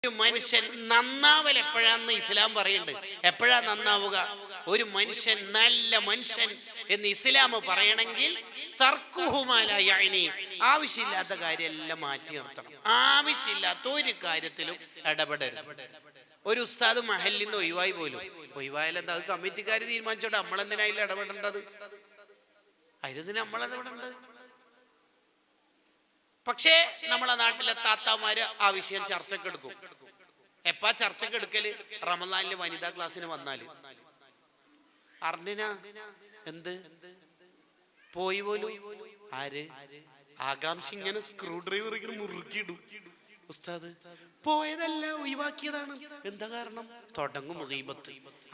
ഒരു മനുഷ്യൻ നന്നാവൽ എപ്പോഴാന്ന് ഇസ്ലാം പറയുന്നുണ്ട്. എപ്പോഴാ നന്നാവുക? ഒരു മനുഷ്യൻ നല്ല മനുഷ്യൻ എന്ന് ഇസ്ലാം പറയണമെങ്കിൽ ആവശ്യമില്ലാത്ത കാര്യമെല്ലാം മാറ്റി നിർത്തണം. ആവശ്യമില്ലാത്ത ഒരു കാര്യത്തിലും ഇടപെടരുത്. ഒരു ഉസ്താദ് മഹലിൽ നിന്ന് ഒഴിവായി പോലും, ഒഴിവായാലെന്താ? അത് കമ്മിറ്റിക്കാർ തീരുമാനിച്ചോട്ടെ, നമ്മളെന്തിനാ അതിൽ ഇടപെടേണ്ടത്? അതിന് നമ്മൾ ഇടപെടേണ്ടത്. പക്ഷേ നമ്മളെ നാട്ടിലെ താത്താമാര് ആ വിഷയം ചർച്ചക്ക് എടുക്കും. എപ്പാ ചർച്ചക്ക് എടുക്കല്? റമദാനില് വനിതാ ക്ലാസ്സിന് വന്നാല്. അറിഞ്ഞ എന്ത് പോയി പോലും ആര് ആകാംക്ഷ ഇങ്ങനെ സ്ക്രൂ ഡ്രൈവർ ഇങ്ങനെ മുറുക്കിയിടും. ഉസ്താദ് പോയതല്ല, ഒഴിവാക്കിയതാണ്. എന്താ കാരണം? തുടങ്ങും ഗീബത്ത്.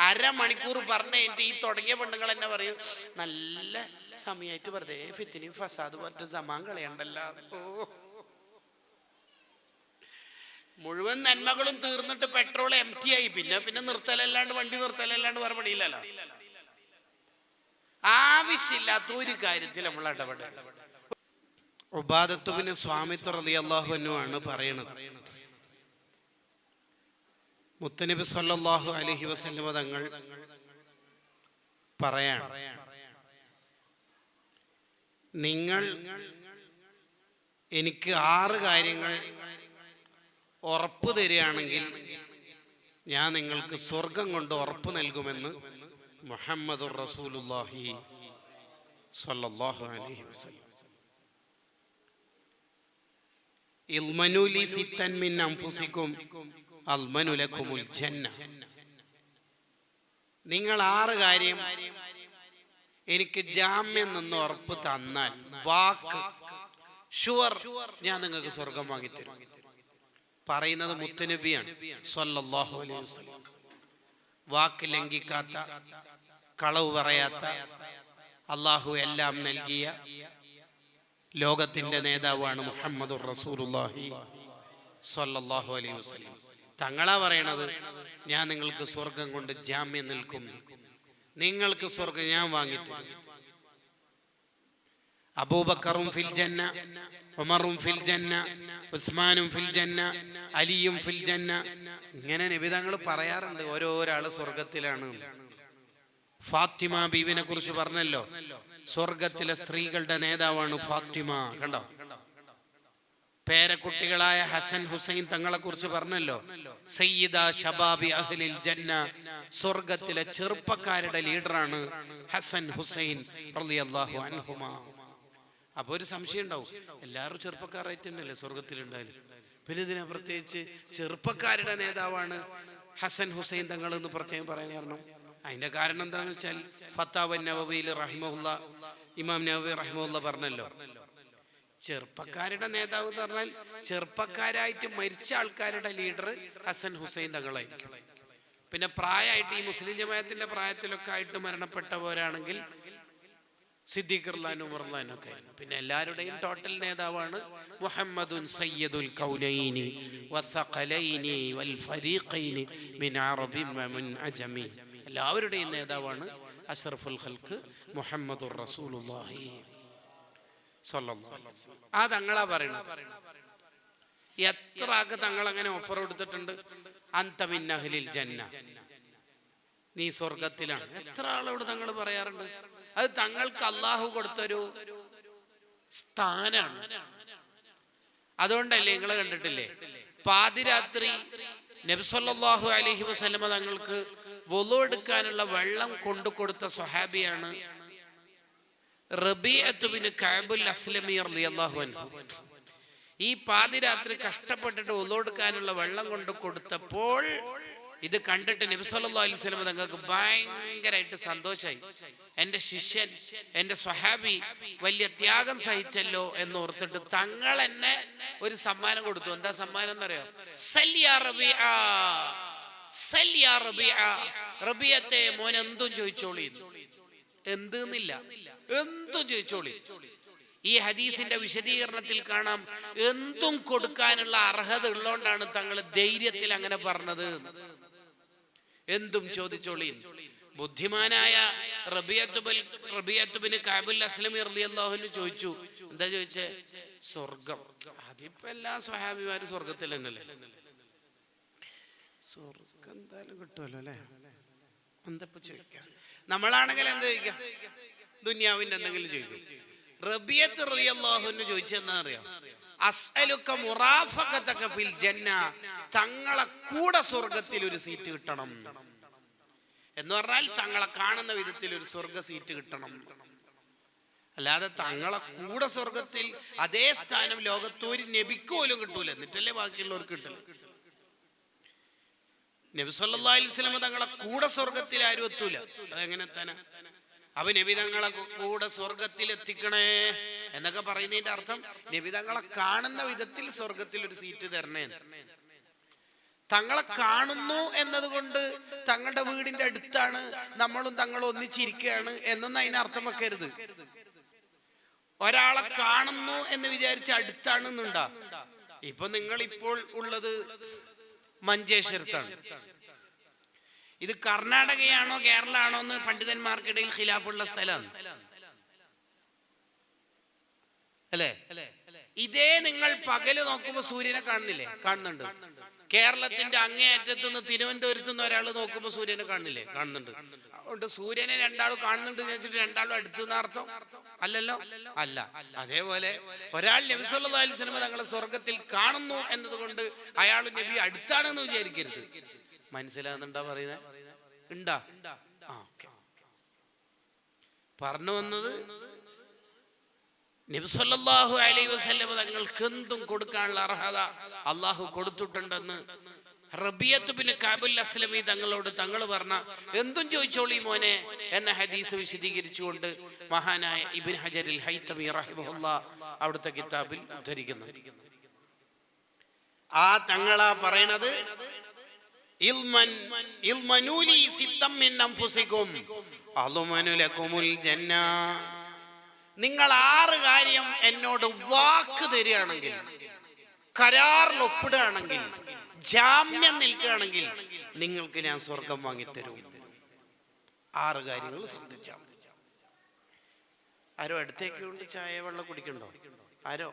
അരമണിക്കൂർ പറഞ്ഞ എന്റെ ഈ തുടങ്ങിയ പെണ്ണുങ്ങൾ എന്നെ പറയും, നല്ല സമയമായിട്ട് വെറുതെ ഫിത്തിനും ഫസാദ് പറഞ്ഞ സമാൻ കളയണ്ടല്ല. മുഴുവൻ നന്മകളും തീർന്നിട്ട് പെട്രോൾ എംറ്റി ആയി. പിന്നെ നിർത്തലല്ലാണ്ട്, വണ്ടി നിർത്തലല്ലാണ്ട് വേറെ പണിയില്ലല്ലോ. ആവശ്യമില്ലാത്ത ഒരു കാര്യത്തിൽ നമ്മൾ ഇടപെടരുത്. ഉബാദത്ത് ബിൻ സ്വാമിത്ത് റളിയല്ലാഹു അൻഹു ആണ് പറയണത്, മുത്തനബി സല്ലല്ലാഹു അലൈഹി വസല്ലം തങ്ങൾ പറയാണ്, നിങ്ങൾ എനിക്ക് 6 കാര്യങ്ങൾ ഉറപ്പ് തരികയാണെങ്കിൽ ഞാൻ നിങ്ങൾക്ക് സ്വർഗം കൊണ്ട് ഉറപ്പ് നൽകുമെന്ന് മുഹമ്മദുർ റസൂലുള്ളാഹി സ്വല്ലല്ലാഹു അലൈഹി വസല്ലം. ഇൽമനു ലി സിത്തൻ മിൻ അൻഫുസികും അൽമനു ലക്കുമുൽ ജന്ന. നിങ്ങൾ 6 കാര്യം എനിക്ക് ജാമ്യം നിന്ന് ഉറപ്പ് തന്നാൽ, വാക്ക് ഷുവർ, ഞാൻ നിങ്ങൾക്ക് സ്വർഗം വാങ്ങിത്തരും. പറയുന്നത് മുത്തുനബിയാണ് സ്വല്ലല്ലാഹു അലൈഹി വസല്ലം. വാക്ക് ലംഘിക്കാത്ത, കളവ് പറയാത്ത, അള്ളാഹു എല്ലാം നൽകിയ ലോകത്തിന്റെ നേതാവാണ് മുഹമ്മദുർ റസൂലുള്ളാഹി സ്വല്ലല്ലാഹു അലൈഹി വസല്ലം. തങ്ങളാ പറയണത്, ഞാൻ നിങ്ങൾക്ക് സ്വർഗം കൊണ്ട് ജാമ്യം നിൽക്കും, നിങ്ങൾക്ക് സ്വർഗം ഞാൻ വാങ്ങിത്തരും. അബൂബക്കറും ഫിൽ ജന്ന, ഉമറും ഫിൽ ജന്ന, ഉസ്മാനും ഫിൽ ജന്ന, അലിയും ഫിൽ ജന്ന. ഇങ്ങനെ നബി തങ്ങൾ പറയാറുണ്ട് ഓരോരാള് സ്വർഗത്തിലാണ്. ഫാത്തിമ ബീവിനെ കുറിച്ച് പറഞ്ഞല്ലോ, സ്വർഗത്തിലെ സ്ത്രീകളുടെ നേതാവാണ് ഫാത്തിമ. കണ്ടോ? പേരക്കുട്ടികളായ ഹസൻ ഹുസൈൻ തങ്ങളെ കുറിച്ച് പറഞ്ഞല്ലോ, സയ്യിദ ശബാബി അഹ്ലിൽ ജന്ന, സ്വർഗത്തിലെ ചെറുപ്പക്കാരുടെ ലീഡറാണ് ഹസൻ ഹുസൈൻ റളിയല്ലാഹു അൻഹുമാ. അപ്പൊ ഒരു സംശയം ഉണ്ടാവും, എല്ലാവരും ചെറുപ്പക്കാരായിട്ട് തന്നെയല്ലേ സ്വർഗത്തിലുണ്ടായാലും, പിന്നെ ഇതിനെ പ്രത്യേകിച്ച് ചെറുപ്പക്കാരുടെ നേതാവാണ് ഹസൻ ഹുസൈൻ തങ്ങൾ എന്ന് പ്രത്യേകം പറയാൻ കാരണം? അതിന്റെ കാരണം എന്താന്ന് വെച്ചാൽ, ഫത്താവ നവവിയിൽ റഹിമഹുല്ല, ഇമാം നവവി റഹിമഹുല്ല പറഞ്ഞല്ലോ, ചെറുപ്പക്കാരുടെ നേതാവ് എന്ന് പറഞ്ഞാൽ ചെറുപ്പക്കാരായിട്ട് മരിച്ച ആൾക്കാരുടെ ലീഡർ ഹസൻ ഹുസൈൻ തങ്ങളായിരിക്കും. പിന്നെ പ്രായമായിട്ട് ഈ മുസ്ലിം ജമാഅത്തിന്റെ പ്രായത്തിലൊക്കെ ആയിട്ട് മരണപ്പെട്ടവരാണെങ്കിൽ സിദ്ദീഖ് റളിയല്ലാഹു അൻഹു, ഉമർ റളിയല്ലാഹു അൻഹു ഒക്കെ. പിന്നെ എല്ലാവരുടെയും ടോട്ടൽ നേതാവാണ് മുഹമ്മദുൻ സയ്യിദുൽ കൗനൈനി വസ്സഖലൈനി വൽ ഫരീഖൈനി മിൻ അറബിൻ വമിൻ അജമി. എല്ലാവരുടെയും നേതാവാണ് അഷ്റഫുൽ ഖൽഖ് മുഹമ്മദുർ റസൂലുള്ളാഹി സ്വല്ലല്ലാഹു അലൈഹി വസല്ലം. ആ തങ്ങളാ പറയണത്. എത്ര ആൾക്ക് തങ്ങൾ അങ്ങനെ ഓഫർ കൊടുത്തിട്ടുണ്ട്, അൻത മിൻ അഹ്ലിൽ ജന്ന, നീ സ്വർഗത്തിലാണ്. എത്ര ആളോട് തങ്ങൾ പറയാറുണ്ട്. അത് തങ്ങൾക്ക് അള്ളാഹു കൊടുത്തൊരു സ്ഥാനാണ്. അതുകൊണ്ടല്ലേ നിങ്ങൾ കണ്ടിട്ടില്ലേ, പാതിരാത്രി നബി സല്ലല്ലാഹു അലൈഹി വസല്ലം തങ്ങൾക്ക് വുളു എടുക്കാനുള്ള വെള്ളം കൊണ്ടു കൊടുത്ത സ്വഹാബിയാണ് റബീഅത്ത് ബിൻ കഅബുൽ അസ്ലമി റളിയല്ലാഹു അൻഹു. ഈ പാതിരാത്രി കഷ്ടപ്പെട്ടിട്ട് വുളു എടുക്കാനുള്ള വെള്ളം കൊണ്ടു കൊടുത്തപ്പോൾ ഇത് കണ്ടിട്ട് നബി സല്ലല്ലാഹു അലൈഹി വസല്ലം തങ്ങൾക്ക് ഭയങ്കരമായിട്ട് സന്തോഷമായി. എന്റെ ശിഷ്യൻ, എന്റെ സ്വഹാബി വലിയ ത്യാഗം സഹിച്ചല്ലോ എന്ന് ഓർത്തിട്ട് തങ്ങൾ എന്നെ ഒരു സമ്മാനം കൊടുത്തു. എന്താ സമ്മാനം എന്നറിയോ? സല്യാ റബീഅ, സല്യാ റബീഅ, റബീഅത്തെ മോൻ എന്തും ചോദിച്ചോളി. എന്തെന്നില്ല, എന്തും ചോദിച്ചോളി. ഈ ഹദീസിന്റെ വിശദീകരണത്തിൽ കാണാം, എന്തും കൊടുക്കാനുള്ള അർഹത ഉള്ളതുകൊണ്ടാണ് തങ്ങൾ ധൈര്യത്തിൽ അങ്ങനെ പറഞ്ഞത്. എന്തും ചോദിച്ചോളി. ബുദ്ധിമാനായ റബീഅത്ത് ബിൻ കഅബുൽ അസ്ലമി റളിയല്ലാഹു അൻഹു ചോദിച്ചു. എന്താ ചോദിച്ചേ? സ്വർഗം. അതിപ്പോ എല്ലാ സ്വഹാബിമാരും സ്വർഗത്തിൽ തന്നെയല്ലേ. സ്വർഗം എന്തായാലും കിട്ടുമല്ലോ അല്ലേ? എന്തപ്പോ ചോദിക്കാം? നമ്മളാണെങ്കിൽ എന്താ ചോദിക്കാം? ദുനിയാവിന്റെ എന്തെങ്കിലും ചോദിക്കും. റബിയത്ത് റളിയല്ലാഹു അൻഹു ചോദിച്ചെന്നാ അറിയാം, അസ്അലുക മുറാഫഖതക ഫിൽ ജന്ന, തങ്ങളെ കൂടെ സ്വർഗത്തിൽ ഒരു സീറ്റ് കിട്ടണം എന്ന് പറഞ്ഞാൽ തങ്ങളെ കാണുന്ന വിധത്തിൽ ഒരു സ്വർഗ സീറ്റ് കിട്ടണം. അല്ലാതെ തങ്ങളെ കൂടെ സ്വർഗത്തിൽ അതേ സ്ഥാനം ലോകത്തൊരു നബിക്ക് പോലും കിട്ടൂല, എന്നിട്ടല്ലേ ബാക്കിയുള്ളവർക്ക് കിട്ടില്ല. നബി സല്ലല്ലാഹു അലൈഹി വസല്ലം തങ്ങളെ കൂടെ സ്വർഗത്തിൽ ആരും എത്തൂല. അതെങ്ങനെ എത്താനാ? അപ്പൊ നബി തങ്ങളെ കൂടെ സ്വർഗത്തിൽ എത്തിക്കണേ എന്നൊക്കെ പറയുന്നതിന്റെ അർത്ഥം നബി തങ്ങളെ കാണുന്ന വിധത്തിൽ സ്വർഗത്തിൽ ഒരു സീറ്റ് തരണേ. തങ്ങളെ കാണുന്നു എന്നതുകൊണ്ട് തങ്ങളുടെ വീടിന്റെ അടുത്താണ് നമ്മളും തങ്ങളും ഒന്നിച്ചിരിക്കുകയാണ് എന്നൊന്നും അതിനർത്ഥം വെക്കരുത്. ഒരാളെ കാണുന്നു എന്ന് വിചാരിച്ച് അടുത്താണെന്നുണ്ടാ. ഇപ്പൊ നിങ്ങൾ ഇപ്പോൾ ഉള്ളത് മഞ്ചേശ്വരത്താണ്. ഇത് കർണാടകയാണോ കേരള ആണോ എന്ന് പണ്ഡിതന്മാർക്കിടയിൽ ഖിലാഫുള്ള സ്ഥലമാണ് അല്ലേ? ഇതേ നിങ്ങൾ പകല് നോക്കുമ്പോ സൂര്യനെ കാണുന്നില്ലേ? കാണുന്നുണ്ട്. കേരളത്തിന്റെ അങ്ങേയറ്റത്ത് നിന്ന് തിരുവനന്തപുരത്ത് നിന്ന് ഒരാൾ നോക്കുമ്പോ സൂര്യനെ കാണുന്നില്ലേ? കാണുന്നുണ്ട്. അതുകൊണ്ട് സൂര്യനെ രണ്ടാളും കാണുന്നുണ്ട് എന്ന് വെച്ചിട്ട് രണ്ടാളും അടുത്തുന്ന അർത്ഥം അല്ലല്ലോ. അല്ല. അതേപോലെ ഒരാൾ നബി സല്ലല്ലാഹു അലൈഹി വസല്ലം തങ്ങളെ സ്വർഗത്തിൽ കാണുന്നു എന്നതുകൊണ്ട് അയാൾ നബി അടുത്താണെന്ന് വിചാരിക്കരുത്. മനസ്സിലാകുന്നുണ്ടാ പറയുന്നത്? ഉണ്ടാ? പറഞ്ഞു വന്നത് നബി സല്ലല്ലാഹു അലൈഹി വസല്ലം തങ്ങൾക്ക് എന്തും കൊടുക്കാനുള്ള അർഹത അള്ളാഹു കൊടുത്തിട്ടുണ്ടെന്ന് റബിയത്ത് ബിൻ കഅബുൽ അസ്ലമി തങ്ങളോട് തങ്ങൾ പറഞ്ഞ എന്തും ചോദിച്ചോളി മോനെ എന്ന ഹദീസ് വിശദീകരിച്ചുകൊണ്ട് മഹാനായ ഇബ്നു ഹജറുൽ ഹൈതമി റഹിമഹുല്ലാഹ് അവിടുത്തെ കിതാബിൽ ഉദ്ധരിക്കുന്നു. ആ തങ്ങളാ പറയണത്, ഇൽമനൂലി സിത്തം മിൻ അൻഫുസികും അളുമനു ലകുമുൽ ജന്ന. നിങ്ങൾ 6 കാര്യം എന്നോട് വാക്ക് തരികയാണെങ്കിൽ, കരാറിൽ ഒപ്പിടുകയാണെങ്കിൽ, ജാമ്യം നിൽക്കുകയാണെങ്കിൽ നിങ്ങൾക്ക് ഞാൻ സ്വർഗം വാങ്ങിത്തരും. 6 കാര്യങ്ങൾ ശ്രദ്ധിച്ചാൽ മതി. ആരോ അടുത്തേക്ക് കൊണ്ട് ചായ വെള്ളം കുടിക്കണ്ടോ? ആരോ?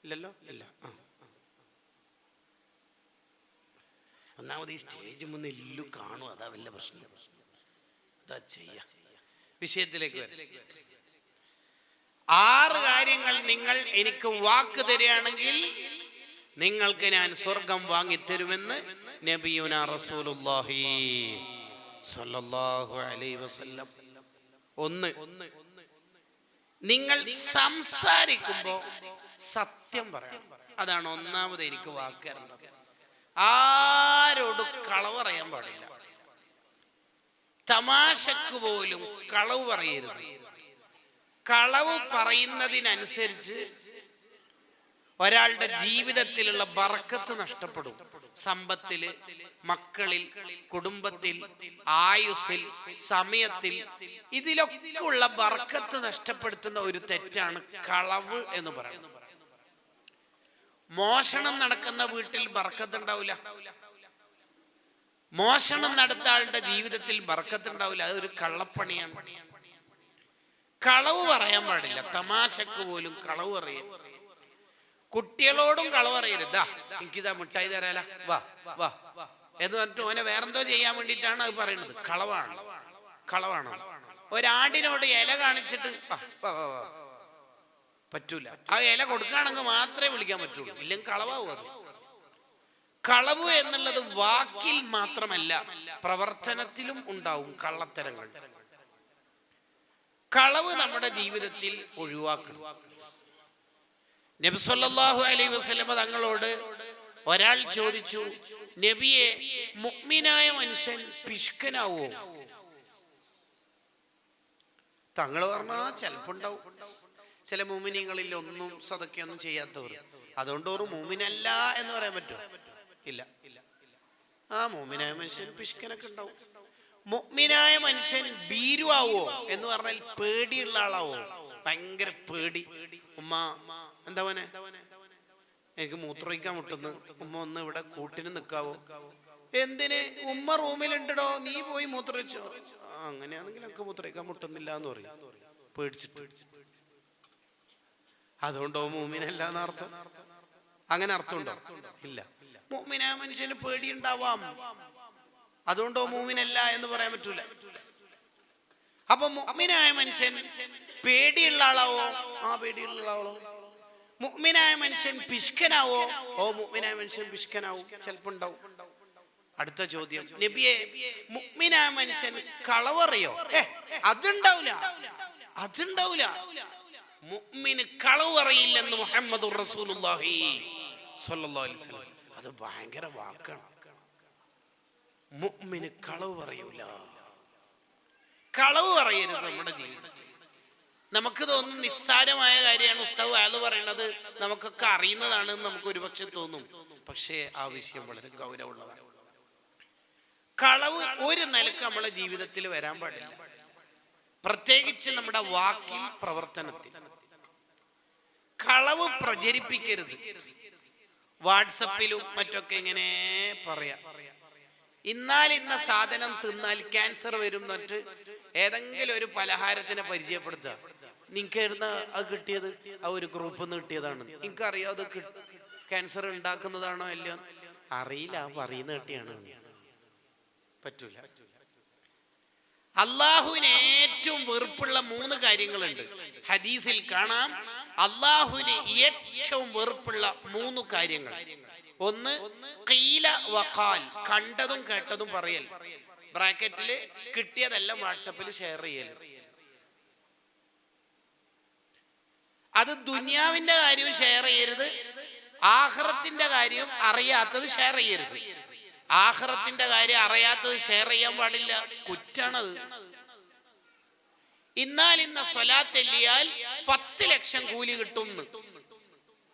ഇല്ലല്ലോ. ഇല്ല. ഒന്നാമത് ഈ സ്റ്റേജ് മുന്നിൽ എല്ലു കാണും, അതാ വലിയ പ്രശ്നം. അതാ ചെയ്യാ. വിഷയത്തിലേക്ക് വരാം. 6 കാര്യങ്ങൾ നിങ്ങൾ എനിക്ക് വാക്ക് തരികയാണെങ്കിൽ നിങ്ങൾക്ക് ഞാൻ സ്വർഗം വാങ്ങിത്തരുമെന്ന് നബിയുനാ റസൂലുള്ളാഹി സ്വല്ലല്ലാഹു അലൈഹി വസല്ലം. 1, നിങ്ങൾ സംസാരിക്കുമ്പോൾ സത്യം പറയണം. അതാണ് ഒന്നാമത് എനിക്ക് വാക്ക് തരേണ്ടത്. ആരോടും കളവ് പറയാൻ പാടില്ല. തമാശക്ക് പോലും കളവ് പറയരുത്. കളവ് പറയുന്നതിനനുസരിച്ച് ഒരാളുടെ ജീവിതത്തിലുള്ള ബർക്കത്ത് നഷ്ടപ്പെടും. സമ്പത്തില്, മക്കളിൽ, കുടുംബത്തിൽ, ആയുസ്സിൽ, സമയത്തിൽ, ഇതിലൊക്കെ ഉള്ള ബർക്കത്ത് നഷ്ടപ്പെടുത്തുന്ന ഒരു തെറ്റാണ് കളവ് എന്ന് പറയുന്നത്. മോഷണം നടക്കുന്ന വീട്ടിൽ ബർക്കത്ത് ഉണ്ടാവില്ല. മോഷണം നടത്ത ആളുടെ ജീവിതത്തിൽ ബർക്കത്ത് ഉണ്ടാവില്ല. അതൊരു കള്ളപ്പണിയാണ്. കളവ് പറയാൻ പാടില്ല. തമാശക്ക് പോലും കളവ് പറയരുത്. കുട്ടികളോടും കളവ് പറയരുത്. എനിക്കിതാ മിഠായി തരാല, വാ വാ എന്ന് പറഞ്ഞിട്ട് ഓനെ വേറെന്തോ ചെയ്യാൻ വേണ്ടിയിട്ടാണ് അത് പറയുന്നത്. കളവാണ്. കളവാണ്. ഒരാടിനോട് ഇല കാണിച്ചിട്ട് പറ്റൂല. ആ ഇല കൊടുക്കുകയാണെങ്കിൽ മാത്രമേ വിളിക്കാൻ പറ്റുള്ളൂ, ഇല്ലെങ്കിൽ കളവാകും. അത് കളവ് എന്നുള്ളത് വാക്കിൽ മാത്രമല്ല, പ്രവർത്തനത്തിലും ഉണ്ടാവും കള്ളത്തരങ്ങൾ. കളവ് നമ്മുടെ ജീവിതത്തിൽ ഒഴിവാക്കണം. നബി സല്ലല്ലാഹു അലൈഹി വസല്ലം തങ്ങളോട് ഒരാൾ ചോദിച്ചു, നബിയെ, മുഅ്മിനായ മനുഷ്യൻ പിശുക്കനാവോ? തങ്ങൾ പറഞ്ഞാ ചിലപ്പുണ്ടാവും. ചില മുഅ്മിനീങ്ങളിൽ ഒന്നും സദഖയൊന്നും ചെയ്യാത്തവർ. അതുകൊണ്ട് ഒരു മുഅ്മിനല്ല എന്ന് പറയാൻ പറ്റുമോ? ഇല്ല. ആ മുഅ്മിനായ മനുഷ്യൻ പിശുക്കനൊക്കെ ഉണ്ടാവും. മുഅ്മിനായ മനുഷ്യൻ ഭീരുവാവോ എന്ന് പറഞ്ഞാൽ പേടിയുള്ള ആളാവോ? ഭയങ്കര പേടി. ഉമ്മ എന്താ മോനെ, എനിക്ക് മൂത്രമൊഴിക്കാൻ മുട്ടുന്നു, ഉമ്മ ഒന്ന് ഇവിടെ കൂട്ടിന് നിൽക്കാവോ? എന്തിന്? ഉമ്മ റൂമിലുണ്ടോ, നീ പോയി മൂത്രമൊഴിച്ചോ? അങ്ങനെയാണെങ്കിൽ എനിക്ക് മൂത്രമൊഴിക്കാൻ മുട്ടുന്നില്ല എന്ന് പറയും, പേടിച്ചിട്ട്. അതുകൊണ്ടോ മുഅ്മിനല്ല എന്നർത്ഥം? അങ്ങനെ അർത്ഥമുണ്ടോ? ഇല്ല. മുഅ്മിനായ മനുഷ്യന് പേടിയുണ്ടാവാം, അതുകൊണ്ടോ മുഅ്മിനല്ല എന്ന് പറയാൻ പറ്റൂല. അപ്പൊ മുഅ്മിനായ മനുഷ്യൻ പേടിയുള്ള ആളാവോ? ആ പേടിയുള്ള ആളോ. മുഅ്മിനായ മനുഷ്യൻ പിശുക്കനാവോ? ഓ മുഅ്മിനായ മനുഷ്യൻ പിശുക്കനാവും, ചിലപ്പോ ഉണ്ടാവും. അടുത്ത ചോദ്യം, നബിയെ മുഅ്മിനായ മനുഷ്യൻ കളവറിയോ? അതുണ്ടാവില്ല, അതുണ്ടാവില്ല. മുഅ്മിന് കളവ് അറിയില്ലെന്ന് മുഹമ്മദുർ റസൂലുള്ളാഹി സ്വല്ലല്ലാഹു അലൈഹി വസല്ലം. അത് ഭയങ്കര വാക്കാണ്. മുഅ്മിന് കളവ് പറയൂല. കളവ് പറയരുത് നമ്മുടെ ജീവിതത്തിൽ. നമുക്ക് തോന്നും നിസ്സാരമായ കാര്യമാണ് ഉസ്താദ് അയാൾ പറയണത്, നമുക്കൊക്കെ അറിയുന്നതാണെന്ന് നമുക്ക് ഒരുപക്ഷെ തോന്നും. പക്ഷേ ആ വിഷയം വളരെ ഗൗരവമുള്ളതാണ്. കളവ് ഒരു നിലക്ക് നമ്മളെ ജീവിതത്തിൽ വരാൻ പാടില്ല, പ്രത്യേകിച്ച് നമ്മുടെ വാക്കിൽ, പ്രവർത്തനത്തിൽ. കളവ് പ്രചരിപ്പിക്കരുത്. വാട്സപ്പിലും മറ്റൊക്കെ ഇങ്ങനെ പറയാ, ഇന്നാൽ ഇന്ന സാധനം തിന്നാൽ ക്യാൻസർ വരും എന്നിട്ട് ഏതെങ്കിലും ഒരു പലഹാരത്തിനെ പരിചയപ്പെടുത്തുക. നിങ്ങൾക്ക് എഴുന്ന അത് കിട്ടിയത് ആ ഒരു ഗ്രൂപ്പിൽ നിന്ന് കിട്ടിയതാണ്, നിങ്ങൾക്കറിയോ അത് ക്യാൻസർ ഉണ്ടാക്കുന്നതാണോ അല്ലയോ? അറിയില്ല, പറയുന്ന കിട്ടിയാണ്. പറ്റൂല. അള്ളാഹുവിന് ഏറ്റവും വെറുപ്പുള്ള 3 കാര്യങ്ങളുണ്ട്. ഹദീസിൽ കാണാം അള്ളാഹുവിന് ഏറ്റവും വെറുപ്പുള്ള 3 കാര്യങ്ങൾ. ഒന്ന് ഖീല വഖാൽ, കണ്ടതും കേട്ടതും പറയൽ. ബ്രാക്കറ്റില് കിട്ടിയതെല്ലാം വാട്സപ്പിൽ ഷെയർ ചെയ്യൽ. അത് ദുനിയാവിന്റെ കാര്യവും ഷെയർ ചെയ്യരുത്, ആഖിറത്തിന്റെ കാര്യവും അറിയാത്തത് ഷെയർ ചെയ്യരുത്. ആഖിറത്തിന്റെ കാര്യം അറിയാത്തത് ഷെയർ ചെയ്യാൻ പാടില്ല, കുറ്റാണത്. ഇന്നാൽ ഇന്ന സ്വലാത്ത് എല്ലിയാൽ 10 ലക്ഷം കൂലി കിട്ടും.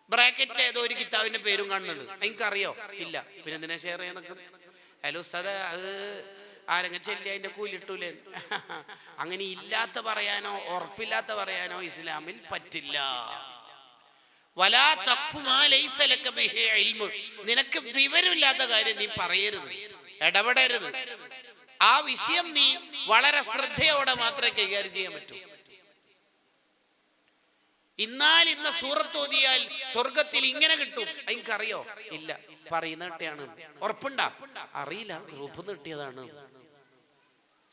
ബ്രാക്കറ്റിൽ ഏതോ ഒരു കിതാബിന്റെ പേരും കാണുന്നുണ്ട്. എനിക്കറിയോ? ഇല്ല. പിന്നെ എന്തിനാ ഷെയർ ചെയ്യാൻ? ഹലോ ഉസ്താദ്, അത് ആരെങ്കിലും ചെല്ലി അതിന്റെ കൂലി ഇട്ടൂലേ? അങ്ങനെ ഇല്ലാത്ത പറയാനോ ഉറപ്പില്ലാത്ത പറയാനോ ഇസ്ലാമിൽ പറ്റില്ല. വലാ തഖ്ഫു മാ ലൈസ ലക ബിഹി ഇൽമു, നിനക്ക് വിവരമില്ലാത്ത കാര്യം നീ പറയരുത്, ഇടപെടരുത്. ആ വിഷയം നീ വളരെ ശ്രദ്ധയോടെ മാത്രമേ കൈകാര്യം ചെയ്യാൻ പറ്റൂ. ഇന്നാൽ ഇന്ന സൂറത്ത് ഓതിയാൽ സ്വർഗത്തിൽ ഇങ്ങനെ കിട്ടും, എനിക്കറിയോ? ഇല്ല. പറയുന്ന കിട്ടിയാണ്. ഉറപ്പുണ്ടാ? അറിയില്ല, ഗ്രൂപ്പ് കിട്ടിയതാണ്.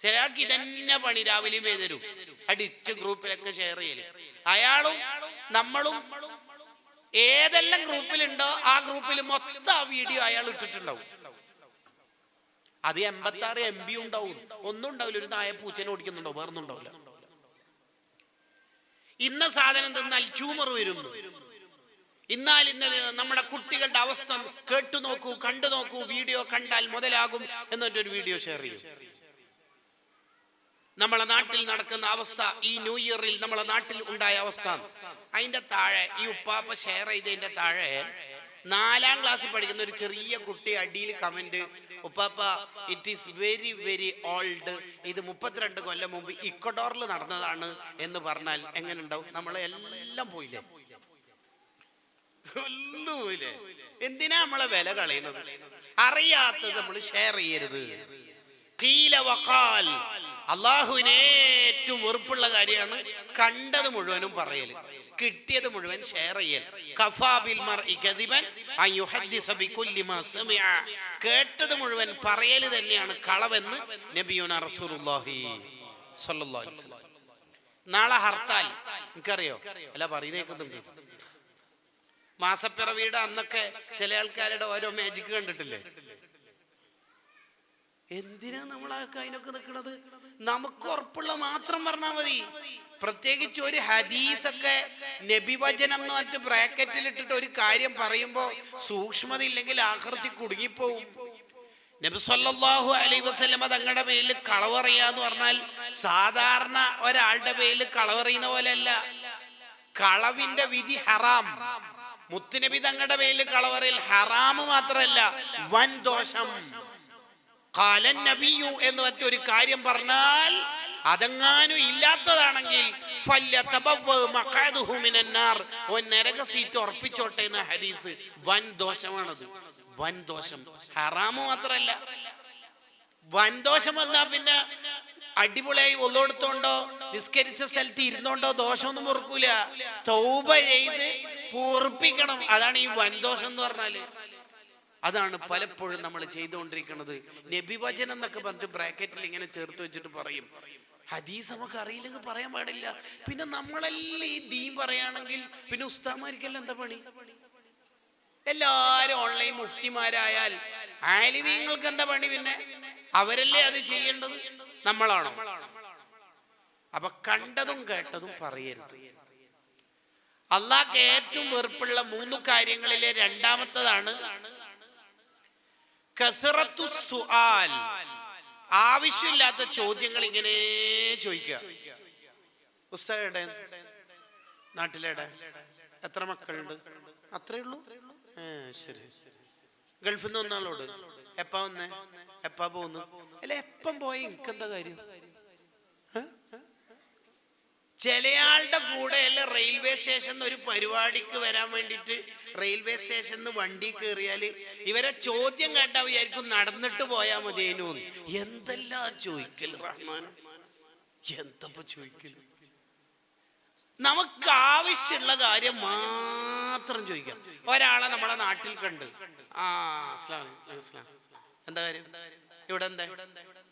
ചിലയാൾക്ക് ഇതന്നെ പണി, രാവിലെയും വൈകുന്നേരം അടിച്ച് ഗ്രൂപ്പിലൊക്കെ ഷെയർ ചെയ്യല്. അയാളും നമ്മളും ഏതെല്ലാം ഗ്രൂപ്പിലുണ്ടോ ആ ഗ്രൂപ്പിൽ മൊത്തം ആ വീഡിയോ അയാൾ ഇട്ടിട്ടുണ്ടാവും. അത് 86 MB ഉണ്ടാവും, ഒന്നും ഉണ്ടാവില്ല. ഒരു നായ പൂച്ചനെ ഓടിക്കുന്നുണ്ടോ? വേറൊന്നും ഉണ്ടാവില്ല. ഇന്ന സാധനം തിന്നാൽ ട്യൂമർ വരും, ഇന്നാൽ ഇന്നത് നമ്മുടെ കുട്ടികളുടെ അവസ്ഥ കേട്ടു നോക്കൂ, കണ്ടു നോക്കൂ, വീഡിയോ കണ്ടാൽ മുതലാകും എന്നൊരു വീഡിയോ ഷെയർ ചെയ്യും. നമ്മളെ നാട്ടിൽ നടക്കുന്ന അവസ്ഥ, ഈ ന്യൂ ഇയറിൽ നമ്മളെ നാട്ടിൽ ഉണ്ടായ അവസ്ഥ, അതിന്റെ താഴെ ഈ ഉപ്പാപ്പ ഷെയർ ചെയ്തതിന്റെ താഴെ 4ാം ക്ലാസ്സിൽ പഠിക്കുന്ന ഒരു ചെറിയ കുട്ടി അടിയിൽ കമന്റ്, ഉപ്പാപ്പ it is very very old, ഇത് 32 കൊല്ലം മുമ്പ് ഇക്വഡോറിൽ നടന്നതാണ് എന്ന് പറഞ്ഞാൽ എങ്ങനെ ഉണ്ടാവും? നമ്മളെ എല്ലാം പോയില്ലേ? എല്ലാം പോയില്ലേ? എന്തിനാ നമ്മളെ വില കളയുന്നത്? അറിയാത്തത് നമ്മൾ ഷെയർ ചെയ്യരുത്. ഖീല വഖാൽ, അള്ളാഹുവിന് ഏറ്റവും വെറുപ്പുള്ള കാര്യമാണ് കണ്ടത് മുഴുവനും പറയൽ, കിട്ടിയത് മുഴുവൻ ഷെയർ ചെയ്യൽ. കഫാ ബിൽ മർഇ കദിബൻ അൻ യുഹദ്ദിസ ബികുല്ലി മാ സമിഅ, കേട്ടത് മുഴുവൻ പറയൽ തന്നെയാണ് കളവെന്ന് നബിയുനാ റസൂലുള്ളാഹി സ്വല്ലല്ലാഹു അലൈഹി വസല്ലം. നാളെ ഹർത്താൽ, നിനക്കറിയോ? അല്ല പറയുന്നേക്കുന്നുണ്ട്. മാസപ്പിറവിയുടെ അന്നൊക്കെ ചില ആൾക്കാരുടെ ഓരോ മാജിക് കണ്ടിട്ടില്ലേ? എന്തിനാ നമ്മളൊക്കെ അതിനൊക്കെ നിൽക്കുന്നത്? നമുക്ക് ഉറപ്പുള്ള മാത്രം പറഞ്ഞാൽ മതി. പ്രത്യേകിച്ച് ഒരു ഹദീസൊക്കെ നബിവചനം എന്ന് പറഞ്ഞിട്ട് ബ്രാക്കറ്റിൽ ഇട്ടിട്ട് ഒരു കാര്യം പറയുമ്പോ സൂക്ഷ്മത ഇല്ലെങ്കിൽ ആഖിറത്തിൽ കുടുങ്ങിപ്പോവും. നബി സല്ലല്ലാഹു അലൈഹി വസല്ലമ തങ്ങളുടെ പേരിൽ കളവറിയാന്ന് പറഞ്ഞാൽ സാധാരണ ഒരാളുടെ പേരിൽ കളവറിയുന്ന പോലെയല്ല. കളവിന്റെ വിധി ഹറാം. മുത്തുനബി തങ്ങളുടെ പേരിൽ കളവറിയൽ ഹറാം മാത്രമല്ല, വൻ ദോഷം. ഖാലൻ നബിയു എന്ന് മറ്റൊരു കാര്യം പറഞ്ഞാൽ അതെങ്ങാനും ഇല്ലാത്തതാണെങ്കിൽ നരക സീറ്റ് ഉറപ്പിച്ചോട്ടെ എന്ന ഹദീസ്. വൻ ദോഷമാണത്, വൻ ദോഷം. ഹറാമ് മാത്രല്ല, വൻ ദോഷം വന്നാ പിന്നെ അടിപൊളിയായി ഒള്ളെടുത്തോണ്ടോ നിസ്കരിച്ച സ്ഥലത്ത് ഇരുന്നോണ്ടോ ദോഷമൊന്നും പൊറുക്കൂല. തൗബ ചെയ്ത് പൂർപ്പിക്കണം. അതാണ് ഈ വൻ ദോഷം എന്ന് പറഞ്ഞാല്. അതാണ് പലപ്പോഴും നമ്മൾ ചെയ്തുകൊണ്ടിരിക്കുന്നത്. നബിവചനം എന്നൊക്കെ പറഞ്ഞിട്ട് ബ്രാക്കറ്റിൽ ഇങ്ങനെ ചേർത്ത് വെച്ചിട്ട് പറയും. ഹദീസ് നമുക്ക് അറിയില്ലെങ്കിൽ പറയാൻ പാടില്ല. പിന്നെ നമ്മളെല്ലാം ഈ ദീൻ പറയുകയാണെങ്കിൽ പിന്നെ ഉസ്താദ്മാർക്കെല്ലാം എന്താ പണി? എല്ലാരും ഓൺലൈൻ മുഫ്തിമാരായാൽ ആലിമീങ്ങൾക്ക് എന്താ പണി? പിന്നെ അവരല്ലേ അത് ചെയ്യേണ്ടത്, നമ്മളാണോ? അപ്പൊ കണ്ടതും കേട്ടതും പറയരുത്. അള്ളാഹ്ക്ക് ഏറ്റവും വെറുപ്പുള്ള 3 കാര്യങ്ങളിലെ രണ്ടാമത്തതാണ് കസറത്തു സുആൽ. ആവശ്യമില്ലാത്ത ചോദ്യങ്ങൾ ഇങ്ങനെ ചോദിക്കുക. ഉസ്താദ് നാട്ടിലേടെ എത്ര മക്കളുണ്ട്? അത്രേ ഉള്ളൂ? ശരി. ഗൾഫിൽ നിന്ന് വന്നാളോട് എപ്പാ വന്നേ, എപ്പാ പോന്നു? അല്ല, എപ്പം പോയ എനിക്കെന്താ കാര്യം? ചിലയാളുടെ കൂടെ അല്ല റെയിൽവേ സ്റ്റേഷനിൽ ഒരു പരിപാടിക്ക് വരാൻ വേണ്ടിട്ട് റെയിൽവേ സ്റ്റേഷനിൽ വണ്ടി കയറിയാല് ഇവരെ ചോദ്യം കേട്ടാ വിചാരിക്കും നടന്നിട്ട് പോയാ മതിയേനു. എന്തെല്ലാം ചോദിക്കല് റഹ്മാൻ, എന്തപ്പോ ചോദിക്കല്? നമുക്ക് ആവശ്യമുള്ള കാര്യം മാത്രം ചോദിക്കാം. ഒരാളെ നമ്മളെ നാട്ടിൽ കണ്ട്, എന്താ കാര്യം? ഇവിടെ എന്താ?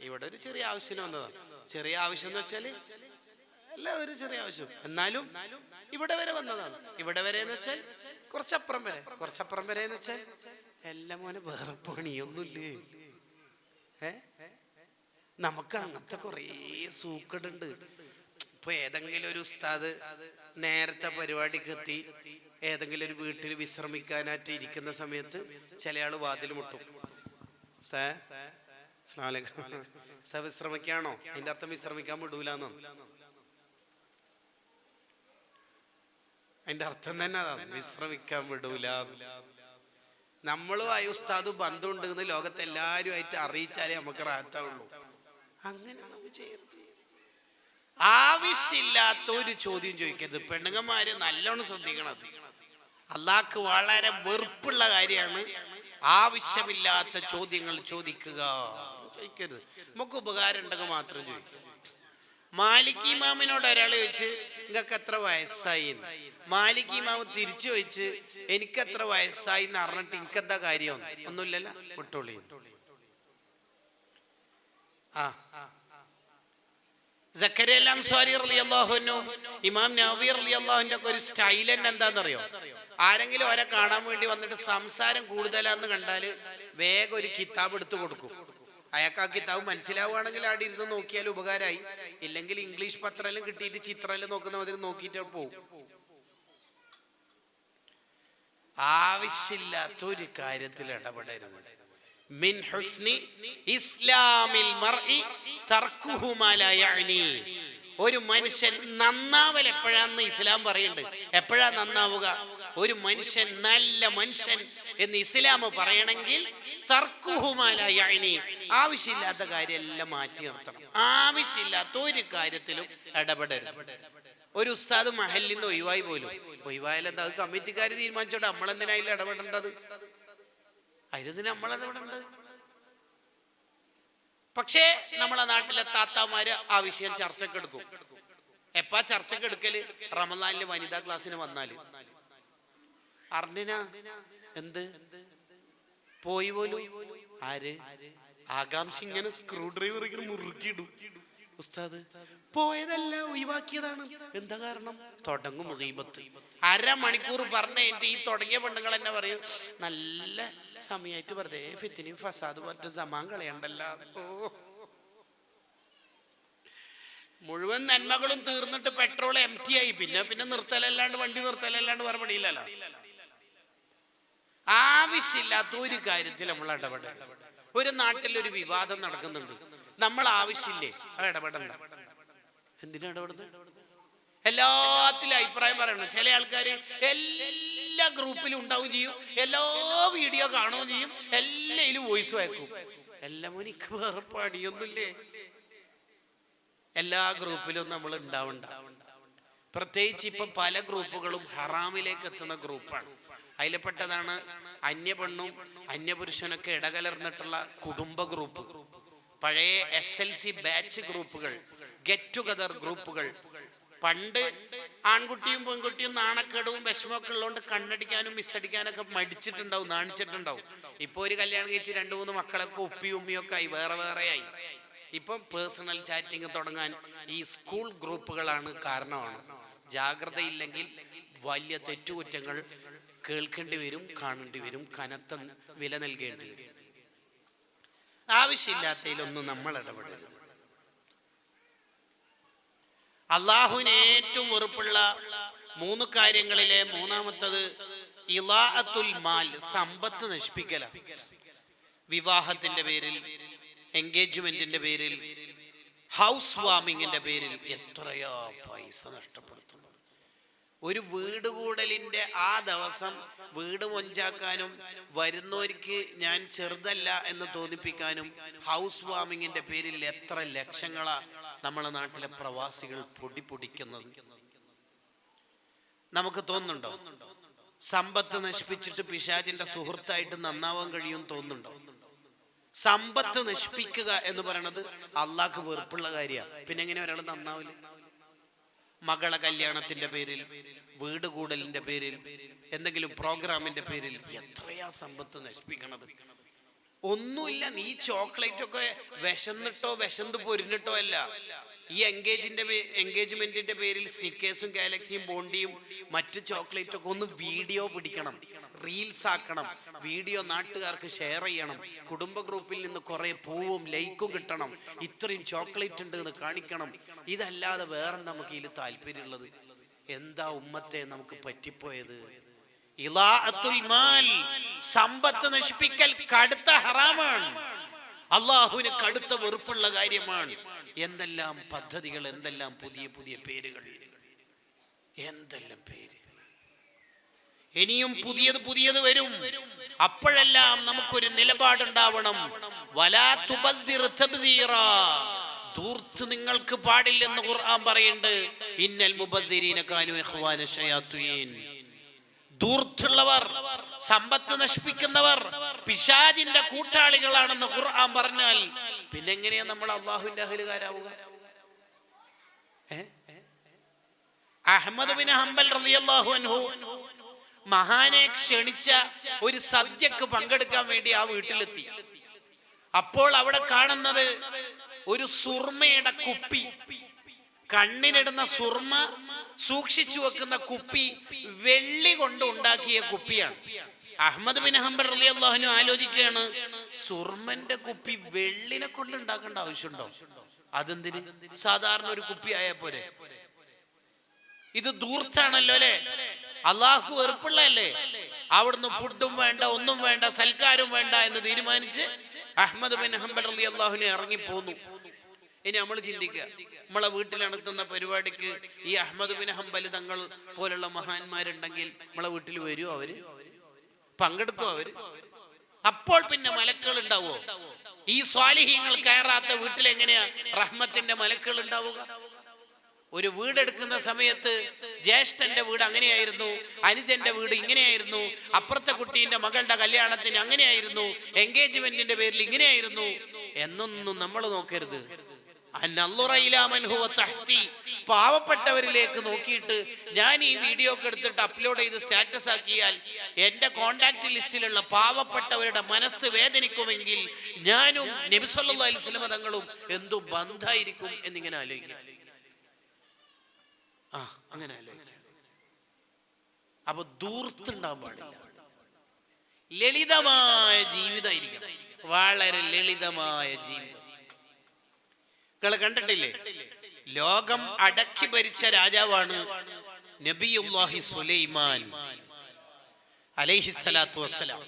ഇവിടെ ഒരു ചെറിയ ആവശ്യം വന്നതാണ്. ചെറിയ ആവശ്യം എന്ന് വെച്ചാല് അല്ല, ഒരു ചെറിയ ആവശ്യം, എന്നാലും ഇവിടെ വരെ വന്നതാണ്. ഇവിടെ വരെ എന്ന് വെച്ചാൽ കുറച്ചപ്പുറം വരെ. കുറച്ചപ്പുറം വരെ എന്ന് വെച്ചാൽ എല്ലാം മോനെ വേറെ പണിയൊന്നുമില്ലേ? നമുക്ക് അങ്ങനത്തെ കുറേ സൂക്കടുണ്ട്. ഇപ്പൊ ഏതെങ്കിലും ഒരു ഉസ്താദ് നേരത്തെ പരിപാടിക്ക് എത്തി ഏതെങ്കിലും ഒരു വീട്ടിൽ വിശ്രമിക്കാനായിട്ട് ഇരിക്കുന്ന സമയത്ത് ചില ആള് വാതിൽ മുട്ടും. വിശ്രമിക്കാണോ? അതിന്റെ അർത്ഥം വിശ്രമിക്കാൻ വിടൂലെന്നോ? അതിന്റെ അർത്ഥം തന്നെ അതാണ്, വിശ്രമിക്കാൻ വിടൂല. നമ്മളും ആയി ഉസ്താദും ബന്ധമുണ്ടെന്ന് ലോകത്ത് എല്ലാവരുമായിട്ട് അറിയിച്ചാലേ നമുക്ക് റാഹത്താവുള്ളൂ. അങ്ങനെ നമുക്ക് ചെയ്യരുത്. ആവശ്യമില്ലാത്ത ഒരു ചോദ്യം ചോദിക്കരുത്. പെണ്ണുങ്ങന്മാര് നല്ലോണം ശ്രദ്ധിക്കണത്. അള്ളാഹ്ക്ക് വളരെ വെറുപ്പുള്ള കാര്യമാണ് ആവശ്യമില്ലാത്ത ചോദ്യങ്ങൾ ചോദിക്കുക. ചോദിക്കരുത്. നമുക്ക് ഉപകാരം ഉണ്ടെങ്കിൽ മാത്രം ചോദിക്കുക. മാലിക് ഇമാമിനോട് ഒരാൾ ചോദിച്ച് നിങ്ങൾക്ക് എത്ര വയസ്സായി? മാലിക് ഇമാമ് തിരിച്ചു ചോദിച്ച് എനിക്ക് എത്ര വയസ്സായി എന്ന് അറിഞ്ഞിട്ട് എനിക്കെന്താ കാര്യം? ഒന്നുമില്ലല്ലോ, വിട്ടോളി. സക്കറിയ അൻസാരി റളിയല്ലാഹു അൻഹു, ഇമാം നവവി റളിയല്ലാഹു അൻഹു ഒക്കെ ഒരു സ്റ്റൈൽ തന്നെ എന്താണെന്നറിയോ? ആരെങ്കിലും അവരെ കാണാൻ വേണ്ടി വന്നിട്ട് സംസാരം കൂടുതലാന്ന് കണ്ടാല് വേഗം ഒരു കിതാബ് എടുത്തു കൊടുക്കും. അയാൾക്ക് ആ കിതാബ് മനസ്സിലാവുകയാണെങ്കിൽ അവിടെ ഇരുന്ന് നോക്കിയാൽ ഉപകാരമായി. ഇല്ലെങ്കിൽ ഇംഗ്ലീഷ് പത്രം കിട്ടിയിട്ട് ചിത്രം നോക്കുന്ന മതി നോക്കിയിട്ട് പോകും. ആവശ്യമില്ലാത്ത ഒരു കാര്യത്തിൽ ഇടപെടരുത്. മിൻ ഹുസ്നി ഇസ്ലാമിൽ മർഇ തർക്കുഹു മാ ലാ യഅനി. ഒരു മനുഷ്യൻ നന്നാവൽ എപ്പോഴാന്ന് ഇസ്ലാം പറയുന്നുണ്ട്. എപ്പോഴാ നന്നാവുക? ഒരു മനുഷ്യൻ നല്ല മനുഷ്യൻ എന്ന് ഇസ്ലാം പറയണമെങ്കിൽ തർക്കുഹു മാ ലാ യഅനി, ആവശ്യമില്ലാത്ത കാര്യമെല്ലാം മാറ്റി നിർത്തണം. ആവശ്യമില്ലാത്ത ഒരു കാര്യത്തിലും ഇടപെടരുത്. ഒരു ഉസ്താദ് മഹലിൽ നിന്ന് ഒഴിവായി പോലും, ഒഴിവായാലും എന്താ? കമ്മിറ്റിക്കാർ തീരുമാനിച്ചോട്ടെ, നമ്മളെന്തിനാ അതിൽ ഇടപെടേണ്ടത്? അതിന് നമ്മൾ ഇടപെടേണ്ടത്. പക്ഷേ നമ്മളെ നാട്ടിലെ താത്താമാര് ആ വിഷയം ചർച്ചക്കെടുക്കും. എപ്പാ ചർച്ചക്കെടുക്കല്? റമദാനില് വനിതാ ക്ലാസ്സിന് വന്നാല്. അറിഞ്ഞ എന്ത് പോയി പോലും ആര്? ആകാംക്ഷ ഇങ്ങനെ സ്ക്രൂ ഡ്രൈവർ ഇങ്ങനെ മുറുക്കിയിടും. ഉസ്താദ് പോയതല്ല, ഒഴിവാക്കിയതാണ്. എന്താ കാരണം? തുടങ്ങും ഗീബത്ത്. അരമണിക്കൂർ പറഞ്ഞ എന്റെ ഈ തുടങ്ങിയ പെണ്ണുങ്ങൾ എന്നെ പറയും, നല്ല സമയമായിട്ട് വെറുതെ ഫിത്തിനും ഫസാദ് മറ്റു സമാൻ കളയണ്ടല്ലോ. മുഴുവൻ നന്മകളും തീർന്നിട്ട് പെട്രോൾ എംറ്റി ആയി. പിന്നെ നിർത്തലല്ലാണ്ട്, വണ്ടി നിർത്തലല്ലാണ്ട് വേറെ പണിയില്ലല്ലോ. ആവശ്യമില്ലാത്ത ഒരു കാര്യത്തിൽ നമ്മൾ ഇടപെടരുത്. ഒരു നാട്ടിലൊരു വിവാദം നടക്കുന്നുണ്ട്, നമ്മൾ ആവശ്യമില്ലേ അത് ഇടപെടണ്ട. എന്തിനാ ഇടപെടുന്നത്? എല്ലാത്തിലും അഭിപ്രായം പറയണം. ചില ആൾക്കാർ എല്ലാ ഗ്രൂപ്പിലും ഉണ്ടാവുകയും ചെയ്യും, എല്ലാ വീഡിയോ കാണുകയും ചെയ്യും, എല്ലാത്തിലും വോയിസ് വയ്ക്കും. എല്ലാം എനിക്ക് വേറെ പണിയൊന്നുമില്ലേ? എല്ലാ ഗ്രൂപ്പിലും നമ്മൾ ഉണ്ടാവണ്ട. പ്രത്യേകിച്ച് ഇപ്പൊ പല ഗ്രൂപ്പുകളും ഹറാമിലേക്ക് എത്തുന്ന ഗ്രൂപ്പാണ്. അതിൽപ്പെട്ടതാണ് അന്യപെണ്ണും അന്യപുരുഷനൊക്കെ ഇടകലർന്നിട്ടുള്ള കുടുംബ ഗ്രൂപ്പ്, പഴയ SLC ബാച്ച് ഗ്രൂപ്പുകൾ, ഗെറ്റ് ടുഗദർ ഗ്രൂപ്പുകൾ. പണ്ട് ആൺകുട്ടിയും പെൺകുട്ടിയും നാണക്കേടവും വിഷമമൊക്കെ ഉള്ളതുകൊണ്ട് കണ്ണടിക്കാനും മിസ്സടിക്കാനൊക്കെ മടിച്ചിട്ടുണ്ടാവും, നാണിച്ചിട്ടുണ്ടാവും. ഇപ്പൊ ഒരു കല്യാണം കഴിച്ച് 2-3 മക്കളൊക്കെ ഉപ്പിയും ഉമ്മിയൊക്കെ ആയി, വേറെ വേറെ ആയി. ഇപ്പം പേഴ്സണൽ ചാറ്റിങ് തുടങ്ങാൻ ഈ സ്കൂൾ ഗ്രൂപ്പുകളാണ് കാരണമാണ്. ജാഗ്രതയില്ലെങ്കിൽ വലിയ തെറ്റുകുറ്റങ്ങൾ കേൾക്കേണ്ടി വരും, കാണേണ്ടി വരും, കനത്ത വില നൽകേണ്ടി വരും. ആവശ്യമില്ലാത്തതിലൊന്നും നമ്മൾ ഇടപെടരുത്. അള്ളാഹുവിന് ഏറ്റവും വെറുപ്പുള്ള 3 കാര്യങ്ങളിലെ മൂന്നാമത്തത് ഇളാഅത്തുൽ മാൽ, സമ്പത്ത് നശിപ്പിക്കല. വിവാഹത്തിന്റെ പേരിൽ, എൻഗേജ്മെന്റിന്റെ പേരിൽ, ഹൗസ് വാമിങ്ങിന്റെ പേരിൽ എത്രയോ പൈസ നഷ്ടപ്പെടുത്തുന്നത്. ഒരു വീട് കൂടലിന്റെ ആ ദിവസം വീട് മൊഞ്ചാക്കാനും വരുന്നവർക്ക് ഞാൻ ചെറുതല്ല എന്ന് തോന്നിപ്പിക്കാനും ഹൗസ് വാമിങ്ങിന്റെ പേരിൽ എത്ര ലക്ഷങ്ങളാ നമ്മളെ നാട്ടിലെ പ്രവാസികൾ പൊടിക്കുന്നത്. നമുക്ക് തോന്നുന്നുണ്ടോ സമ്പത്ത് നശിപ്പിച്ചിട്ട് പിശാചിന്റെ സുഹൃത്തായിട്ട് നന്നാവാൻ കഴിയും തോന്നുന്നുണ്ടോ? സമ്പത്ത് നശിപ്പിക്കുക എന്ന് പറയുന്നത് അള്ളാഹ്ക്ക് വെറുപ്പുള്ള കാര്യമാണ്. പിന്നെ എങ്ങനെ ഒരാൾ നന്നാവില്ല? മകളെ കല്യാണത്തിന്റെ പേരിൽ, വീട് കൂടലിന്റെ പേരിൽ, എന്തെങ്കിലും പ്രോഗ്രാമിന്റെ പേരിൽ എത്രയാ സമ്പത്ത് നശിപ്പിക്കണത്. ഒന്നുമില്ല, നീ ചോക്ലേറ്റ് ഒക്കെ വിശന്നിട്ടോ വിശന്ന് പൊരിഞ്ഞിട്ടോ അല്ല. ഈ എൻഗേജ്മെന്റിന്റെ പേരിൽ സ്നിക്കേഴ്സും ഗാലക്സിയും ബോണ്ടിയും മറ്റു ചോക്ലേറ്റ് ഒക്കെ ഒന്ന് വീഡിയോ പിടിക്കണം, റീൽസ് ആക്കണം, വീഡിയോ നാട്ടുകാർക്ക് ഷെയർ ചെയ്യണം, കുടുംബ ഗ്രൂപ്പിൽ നിന്ന് കുറെ പൂവും ലൈക്കും കിട്ടണം, ഇത്രയും ചോക്ലേറ്റ് ഉണ്ട് എന്ന് കാണിക്കണം. ഇതല്ലാതെ വേറെ നമുക്ക് ഇതിൽ താല്പര്യമുള്ളത് എന്താ? ഉമ്മത്തെ നമുക്ക് പറ്റിപ്പോയത് ഇളാഅത്തുൽ മാൽ, സമ്പത്ത് നശിപ്പിക്കൽ കടുത്ത ഹറാമാണ്. അള്ളാഹുവിന് കടുത്ത വെറുപ്പുള്ള കാര്യമാണ്. എന്തെല്ലാം പദ്ധതികൾ, എന്തെല്ലാം പുതിയ പുതിയ പേരുകൾ, എന്തെല്ലാം പേര്. ഇനിയും പുതിയത് വരും. അപ്പോഴെല്ലാം നമുക്കൊരു നിലപാടുണ്ടാവണം. വലാ തുബദ്ദിർ തബ്ദീറാ, ധൂർത്ത് നിങ്ങൾക്ക് പാടില്ലെന്ന് ഖുർആൻ പറയുന്നുണ്ട്. ഇന്നൽ മുബദ്ദിരീന കാനൂ ഇഖ്വാന ശയാത്തീൻ. ധൂർത്തുള്ളവർ, സമ്പത്ത് നശിപ്പിക്കുന്നവർ പിശാചിന്റെ കൂട്ടാളികളാണെന്ന് ഖുർആൻ പറഞ്ഞാൽ പിന്നെ എങ്ങനെയാ നമ്മൾ അള്ളാഹുവിന്റെ അഹ്ലുകാരാവുക? അഹ്മദ് ബിൻ ഹംബൽ റളിയല്ലാഹു അൻഹു മഹാനെ ക്ഷണിച്ച ഒരു സദ്യക്ക് പങ്കെടുക്കാൻ വേണ്ടി ആ വീട്ടിലെത്തി. അപ്പോൾ അവിടെ കാണുന്നത് ഒരു സുർമയുടെ കുപ്പി, കണ്ണിനിടുന്ന സുർമ സൂക്ഷിച്ചു വെക്കുന്ന കുപ്പി വെള്ളി കൊണ്ട് ഉണ്ടാക്കിയ കുപ്പിയാണ്. അഹ്മദ് ബിൻ ഹംബൽ റളിയല്ലാഹു അൻഹു ആലോചിക്കുകയാണ്, സുർമന്റെ കുപ്പി വെള്ളിനെ കൊണ്ട് ഉണ്ടാക്കേണ്ട ആവശ്യമുണ്ടോ? അതെന്തിന്? സാധാരണ ഒരു കുപ്പി ആയാ പോരെ. ഇത് ധൂർത്താണല്ലോ അല്ലെ, അള്ളാഹു വെറുപ്പുള്ളല്ലേ. അവിടുന്ന് ഫുഡും വേണ്ട, ഒന്നും വേണ്ട, സൽക്കാരും വേണ്ട എന്ന് തീരുമാനിച്ച് അഹ്മദ് ബിൻ ഹംബൽ റളിയല്ലാഹു അൻഹു ഇറങ്ങിപ്പോന്നു. ഇനി നമ്മൾ ചിന്തിക്കുക, നമ്മളെ വീട്ടിൽ നടത്തുന്ന പരിപാടിക്ക് ഈ അഹ്മദ് ബിൻ ഹംബൽ തങ്ങൾ പോലുള്ള മഹാന്മാരുണ്ടെങ്കിൽ നമ്മളെ വീട്ടിൽ വരുമോ? അവര് പങ്കെടുക്കുമോ? അവര് അപ്പോൾ പിന്നെ മലക്കുകൾ ഉണ്ടാവോ? ഈ സ്വാലിഹീങ്ങൾ കയറാത്ത വീട്ടിൽ എങ്ങനെയാ റഹ്മത്തിന്റെ മലക്കുകൾ ഉണ്ടാവുക? ഒരു വീടെടുക്കുന്ന സമയത്ത് ജ്യേഷ്ഠന്റെ വീട് അങ്ങനെയായിരുന്നു, അനുജന്റെ വീട് ഇങ്ങനെയായിരുന്നു, അപ്പുറത്തെ കുട്ടീന്റെ മകളുടെ കല്യാണത്തിന് അങ്ങനെയായിരുന്നു, എൻഗേജ്മെന്റിന്റെ പേരിൽ ഇങ്ങനെയായിരുന്നു എന്നൊന്നും നമ്മൾ നോക്കരുത്. പാവപ്പെട്ടവരിലേക്ക് നോക്കിയിട്ട് ഞാൻ ഈ വീഡിയോ ഒക്കെ എടുത്തിട്ട് അപ്ലോഡ് ചെയ്ത് സ്റ്റാറ്റസ് ആക്കിയാൽ എന്റെ കോണ്ടാക്ട് ലിസ്റ്റിലുള്ള പാവപ്പെട്ടവരുടെ മനസ്സ് വേദനിക്കുമെങ്കിൽ ഞാനും നബി സല്ലല്ലാഹു അലൈഹി വസല്ലം തങ്ങളും എന്തു ബന്ധായിരിക്കും എന്നിങ്ങനെ ആലോചിക്കുക. അങ്ങനെ ആലോചിക്കുക. അപ്പൊ ദൂർത്തുണ്ടാവാൻ പാടില്ല. ലളിതമായ ജീവിതമായിരിക്കണം, വളരെ ലളിതമായ ജീവിതം. നിങ്ങൾ കണ്ടിട്ടില്ലേ, ലോകം അടക്കി ഭരിച്ച രാജാവാണ് നബിയുല്ലാഹി സുലൈമാൻ അലൈഹിസ്സലാത്തു വസ്സലാം.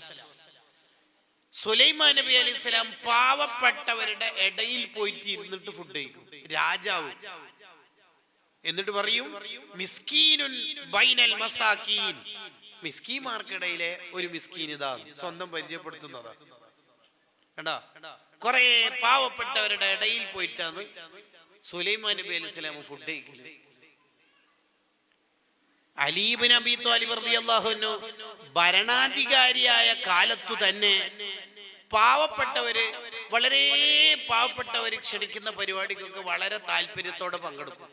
സുലൈമാൻ നബി അലൈഹിസ്സലാം പാവപ്പെട്ടവരുടെ ഇടയിൽ പോയിട്ട് ഇരുന്നിട്ട് ഫുഡ് കഴിക്കും. രാജാവ് എന്നിട്ട് പറയും മിസ്കീനുൻ ബൈനൽ മസാകീൻ, മിസ്കീന്മാർക്കിടയിലെ ഒരു മിസ്കീൻ. ഇതാണ് സ്വന്തം പരിചയപ്പെടുത്തുന്നതാ. കണ്ടാ, കുറെ പാവപ്പെട്ടവരുടെ ഇടയിൽ പോയിട്ടാണ് സുലൈമാൻ നബി അലൈഹി സ്വലാം ഫുഡ് കഴിക്കല്. അലി ഇബ്നു അബീ ത്വാലിബ് റളിയല്ലാഹു അൻഹു ഭരണാധികാരിയായ കാലത്തു തന്നെ പാവപ്പെട്ടവര്, വളരെ പാവപ്പെട്ടവര് ക്ഷണിക്കുന്ന പരിപാടിക്കൊക്കെ വളരെ താല്പര്യത്തോടെ പങ്കെടുക്കും.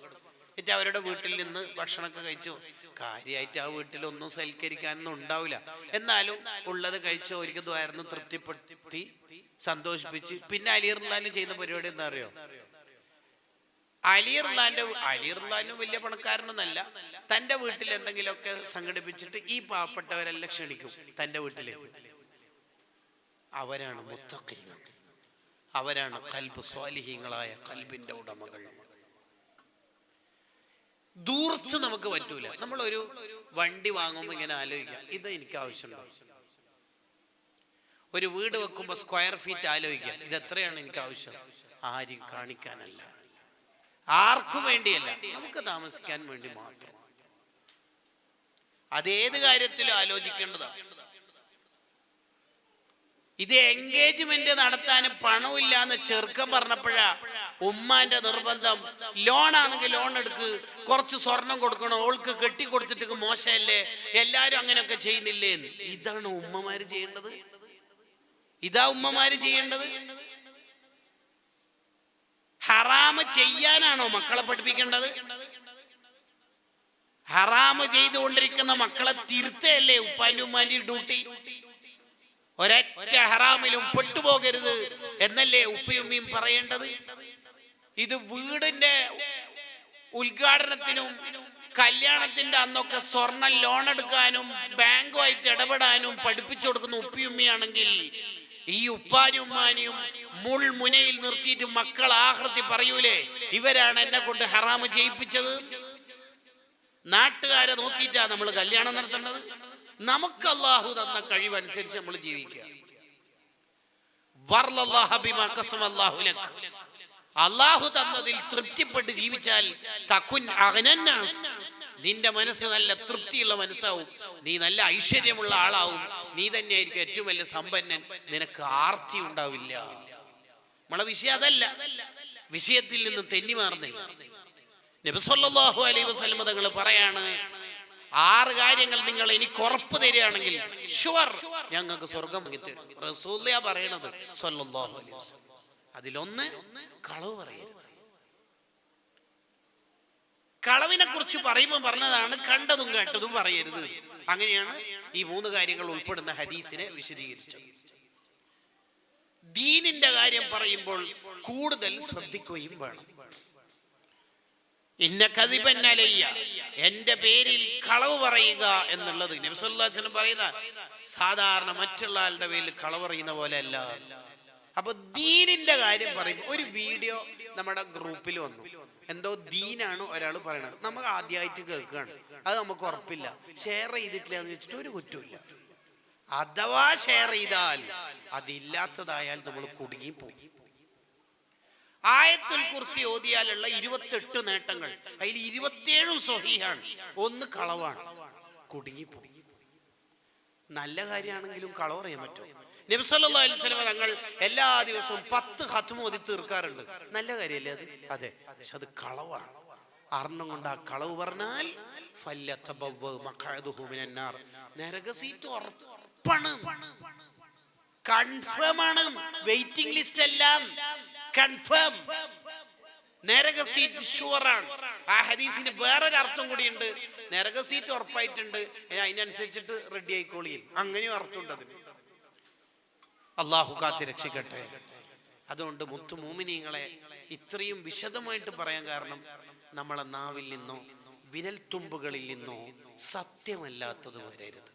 എന്നിട്ട് അവരുടെ വീട്ടിൽ നിന്ന് ഭക്ഷണമൊക്കെ കഴിച്ചു. കാര്യമായിട്ട് ആ വീട്ടിലൊന്നും സൽക്കരിക്കാനൊന്നും ഉണ്ടാവില്ല, എന്നാലും ഉള്ളത് കഴിച്ച് ഒരിക്കൽ ദ്വാരന്ന് തൃപ്തിപ്പെടുത്തി സന്തോഷിപ്പിച്ച്. പിന്നെ അലി റളിയല്ലാഹു ചെയ്യുന്ന പരിപാടി എന്താ അറിയോ? അലി റളിയല്ലാഹു വലിയ പണക്കാരനൊന്നല്ല, തന്റെ വീട്ടിൽ എന്തെങ്കിലുമൊക്കെ സംഘടിപ്പിച്ചിട്ട് ഈ പാവപ്പെട്ടവരെല്ലാം ക്ഷണിക്കും തന്റെ വീട്ടിലേക്ക്. അവരാണ് മുത്തഖീങ്ങൾ, അവരാണ് ഖൽബ് സ്വാലിഹീങ്ങളായ ഖൽബിന്റെ ഉടമകൾ. ദൂർത്ത് നമുക്ക് പറ്റൂല. നമ്മളൊരു വണ്ടി വാങ്ങുമ്പോൾ ഇങ്ങനെ ആലോചിക്കാം, ഇത് എനിക്ക് ആവശ്യമുണ്ടോ? ഒരു വീട് വെക്കുമ്പോൾ സ്ക്വയർ ഫീറ്റ് ആലോചിക്കാം, ഇത് എത്രയാണ് എനിക്ക് ആവശ്യം? ആരും കാണിക്കാനല്ല, ആർക്കും വേണ്ടിയല്ല, നമുക്ക് താമസിക്കാൻ വേണ്ടി മാത്രം. അതേത് കാര്യത്തിലും ആലോചിക്കേണ്ടതാണ്. ഇത് എൻഗേജ്മെന്റ് നടത്താൻ പണമില്ല എന്ന് ചെറുക്കം പറഞ്ഞപ്പോഴാ ഉമ്മാന്റെ നിർബന്ധം. ലോൺ ആണെങ്കിൽ ലോൺ എടുക്ക്, കുറച്ച് സ്വർണം കൊടുക്കണം, ഓൾക്ക് കെട്ടിക്കൊടുത്തിട്ട് മോശമല്ലേ, എല്ലാരും അങ്ങനെയൊക്കെ ചെയ്യുന്നില്ലേ? ഇതാണ് ഉമ്മമാര് ചെയ്യേണ്ടത്, ഇതാ ഉമ്മമാര് ചെയ്യേണ്ടത്. ഹറാമ് ചെയ്യാനാണോ മക്കളെ പഠിപ്പിക്കേണ്ടത്? ഹറാമ് ചെയ്തുകൊണ്ടിരിക്കുന്ന മക്കളെ തിരുത്തല്ലേ ഉപ്പാന്റെ ഉമ്മാന്റെ ഡ്യൂട്ടി? ഒരൊറ്റ ഹറാമിലും പെട്ടുപോകരുത് എന്നല്ലേ ഉപ്പയുമ്മയും പറയേണ്ടത്? ഇത് വീടിന്റെ ഉദ്ഘാടനത്തിനും കല്യാണത്തിന്റെ അന്നൊക്കെ സ്വർണം ലോൺ എടുക്കാനും ബാങ്കുമായിട്ട് ഇടപെടാനും പഠിപ്പിച്ചു കൊടുക്കുന്ന ഉപ്പയുമ്മയാണെങ്കിൽ ഈ ഉപ്പാനും ഉമ്മാനെയും മുൾമുനയിൽ നിർത്തിയിട്ട് മക്കൾ ആഹൃതി പറയൂലേ, ഇവരാണ് എന്നെ കൊണ്ട് ഹറാമ് ചെയ്യിപ്പിച്ചത്. നാട്ടുകാരെ നോക്കിയിട്ടാ നമ്മൾ കല്യാണം നടത്തേണ്ടത്. നമുക്ക് അല്ലാഹു തന്ന കഴിവനുസരിച്ച് നമ്മൾ ജീവിക്കുക. അല്ലാഹു തന്നതിൽ തൃപ്തിപ്പെട്ട് ജീവിച്ചാൽ തകുൻ അഗ്നന്നാസ്, നിന്റെ മനസ്സ് നല്ല തൃപ്തിയുള്ള മനസ്സാവും, നീ നല്ല ഐശ്വര്യമുള്ള ആളാവും, നീ തന്നെയായിരിക്കും ഏറ്റവും വലിയ സമ്പന്നൻ, നിനക്ക് ആർത്തി ഉണ്ടാവില്ല. നമ്മളെ വിഷയം അതല്ല, വിഷയത്തിൽ നിന്ന് തെന്നി മാറുന്നില്ല. നബി സല്ലല്ലാഹു അലൈഹി വസല്ലം തങ്ങൾ പറയാണ്, 6 കാര്യങ്ങൾ നിങ്ങൾ എനിക്ക് ഉറപ്പ് തരികയാണെങ്കിൽ ഷുവർ ഞങ്ങൾക്ക് സ്വർഗം വാങ്ങിത്തരും. റസൂലുള്ളാഹിയാ പറയണത് സല്ലല്ലാഹു അലൈഹി വസല്ലം. അതിലൊന്ന് കളവ് പറയരുത്. കളവിനെ കുറിച്ച് പറയുമ്പോൾ പറഞ്ഞതാണ് കണ്ടതും കേട്ടതും പറയരുത്. അങ്ങനെയാണ് ഈ 3 കാര്യങ്ങൾ ഉൾപ്പെടുന്ന ഹദീസിനെ വിശദീകരിച്ചത്. ദീനിന്റെ കാര്യം പറയുമ്പോൾ കൂടുതൽ ശ്രദ്ധിക്കുകയും വേണം. ഇന്ന കദിബൻ അലയ്യ, എന്റെ പേരിൽ കളവ് പറയുക എന്നുള്ളത് നബി സല്ലല്ലാഹു അലൈഹി വസല്ലം പറയുന്ന സാധാരണ മറ്റുള്ള ആളുടെ പേരിൽ കളവ് പറയുന്ന പോലെ അല്ല. അപ്പൊ ദീനിന്റെ കാര്യം പറയുമ്പോൾ ഒരു വീഡിയോ നമ്മുടെ ഗ്രൂപ്പിൽ വന്നു, എന്തോ ദീനാണ് ഒരാൾ പറയണത്, നമുക്ക് ആദ്യമായിട്ട് കേൾക്കുകയാണ്, അത് നമുക്ക് ഉറപ്പില്ല, ഷെയർ ചെയ്തിട്ടില്ല എന്ന് വെച്ചിട്ട് ഒരു കുറ്റമില്ല. അഥവാ ഷെയർ ചെയ്താൽ അതില്ലാത്തതായാൽ നമ്മൾ കുടുങ്ങിപ്പോകും. ആയത്തുൽ കുർസി ഓതിയാലുള്ള 28 നേട്ടങ്ങൾ, അതിൽ 27 സ്വഹീഹാണ്, 1 കളവാണ്, കുടുങ്ങിപ്പോയി. നല്ല കാര്യമാണെങ്കിലും കളവ് പറയാൻ പറ്റും. നബി സല്ലല്ലാഹു അലൈഹി വസല്ലം തങ്ങൾ എല്ലാ ദിവസവും 10 ഖത്മ ഓതി തീർക്കാറുണ്ട്. നല്ല കാര്യമല്ലേ അത്? അതെ, പക്ഷെ അത് കളവാണ്. അർണം കൊണ്ട് ആ കളവ് പറഞ്ഞാൽ നരക സീറ്റ് ഉറപ്പാണ്, കൺഫേം ആണ്, വെയിറ്റിംഗ് ലിസ്റ്റ് എല്ലാം കൺഫേം, നരക സീറ്റ് ഷുവറാണ്. ആ ഹദീസിന് വേറൊരു അർത്ഥം കൂടിയുണ്ട്, നരക സീറ്റ് ഉറപ്പായിട്ടുണ്ട്, അതിനനുസരിച്ചിട്ട് റെഡി ആയിക്കോളി, അങ്ങനെയും അർത്ഥമുണ്ട് അതിന്. അള്ളാഹു കാത്തി രക്ഷിക്കട്ടെ. അതുകൊണ്ട് മുത്തു മോമിനീങ്ങളെ ഇത്രയും വിശദമായിട്ട് പറയാൻ കാരണം നമ്മളെ നാവിൽ നിന്നോ വിരൽ തുമ്പുകളിൽ നിന്നോ സത്യമല്ലാത്തത് വരരുത്.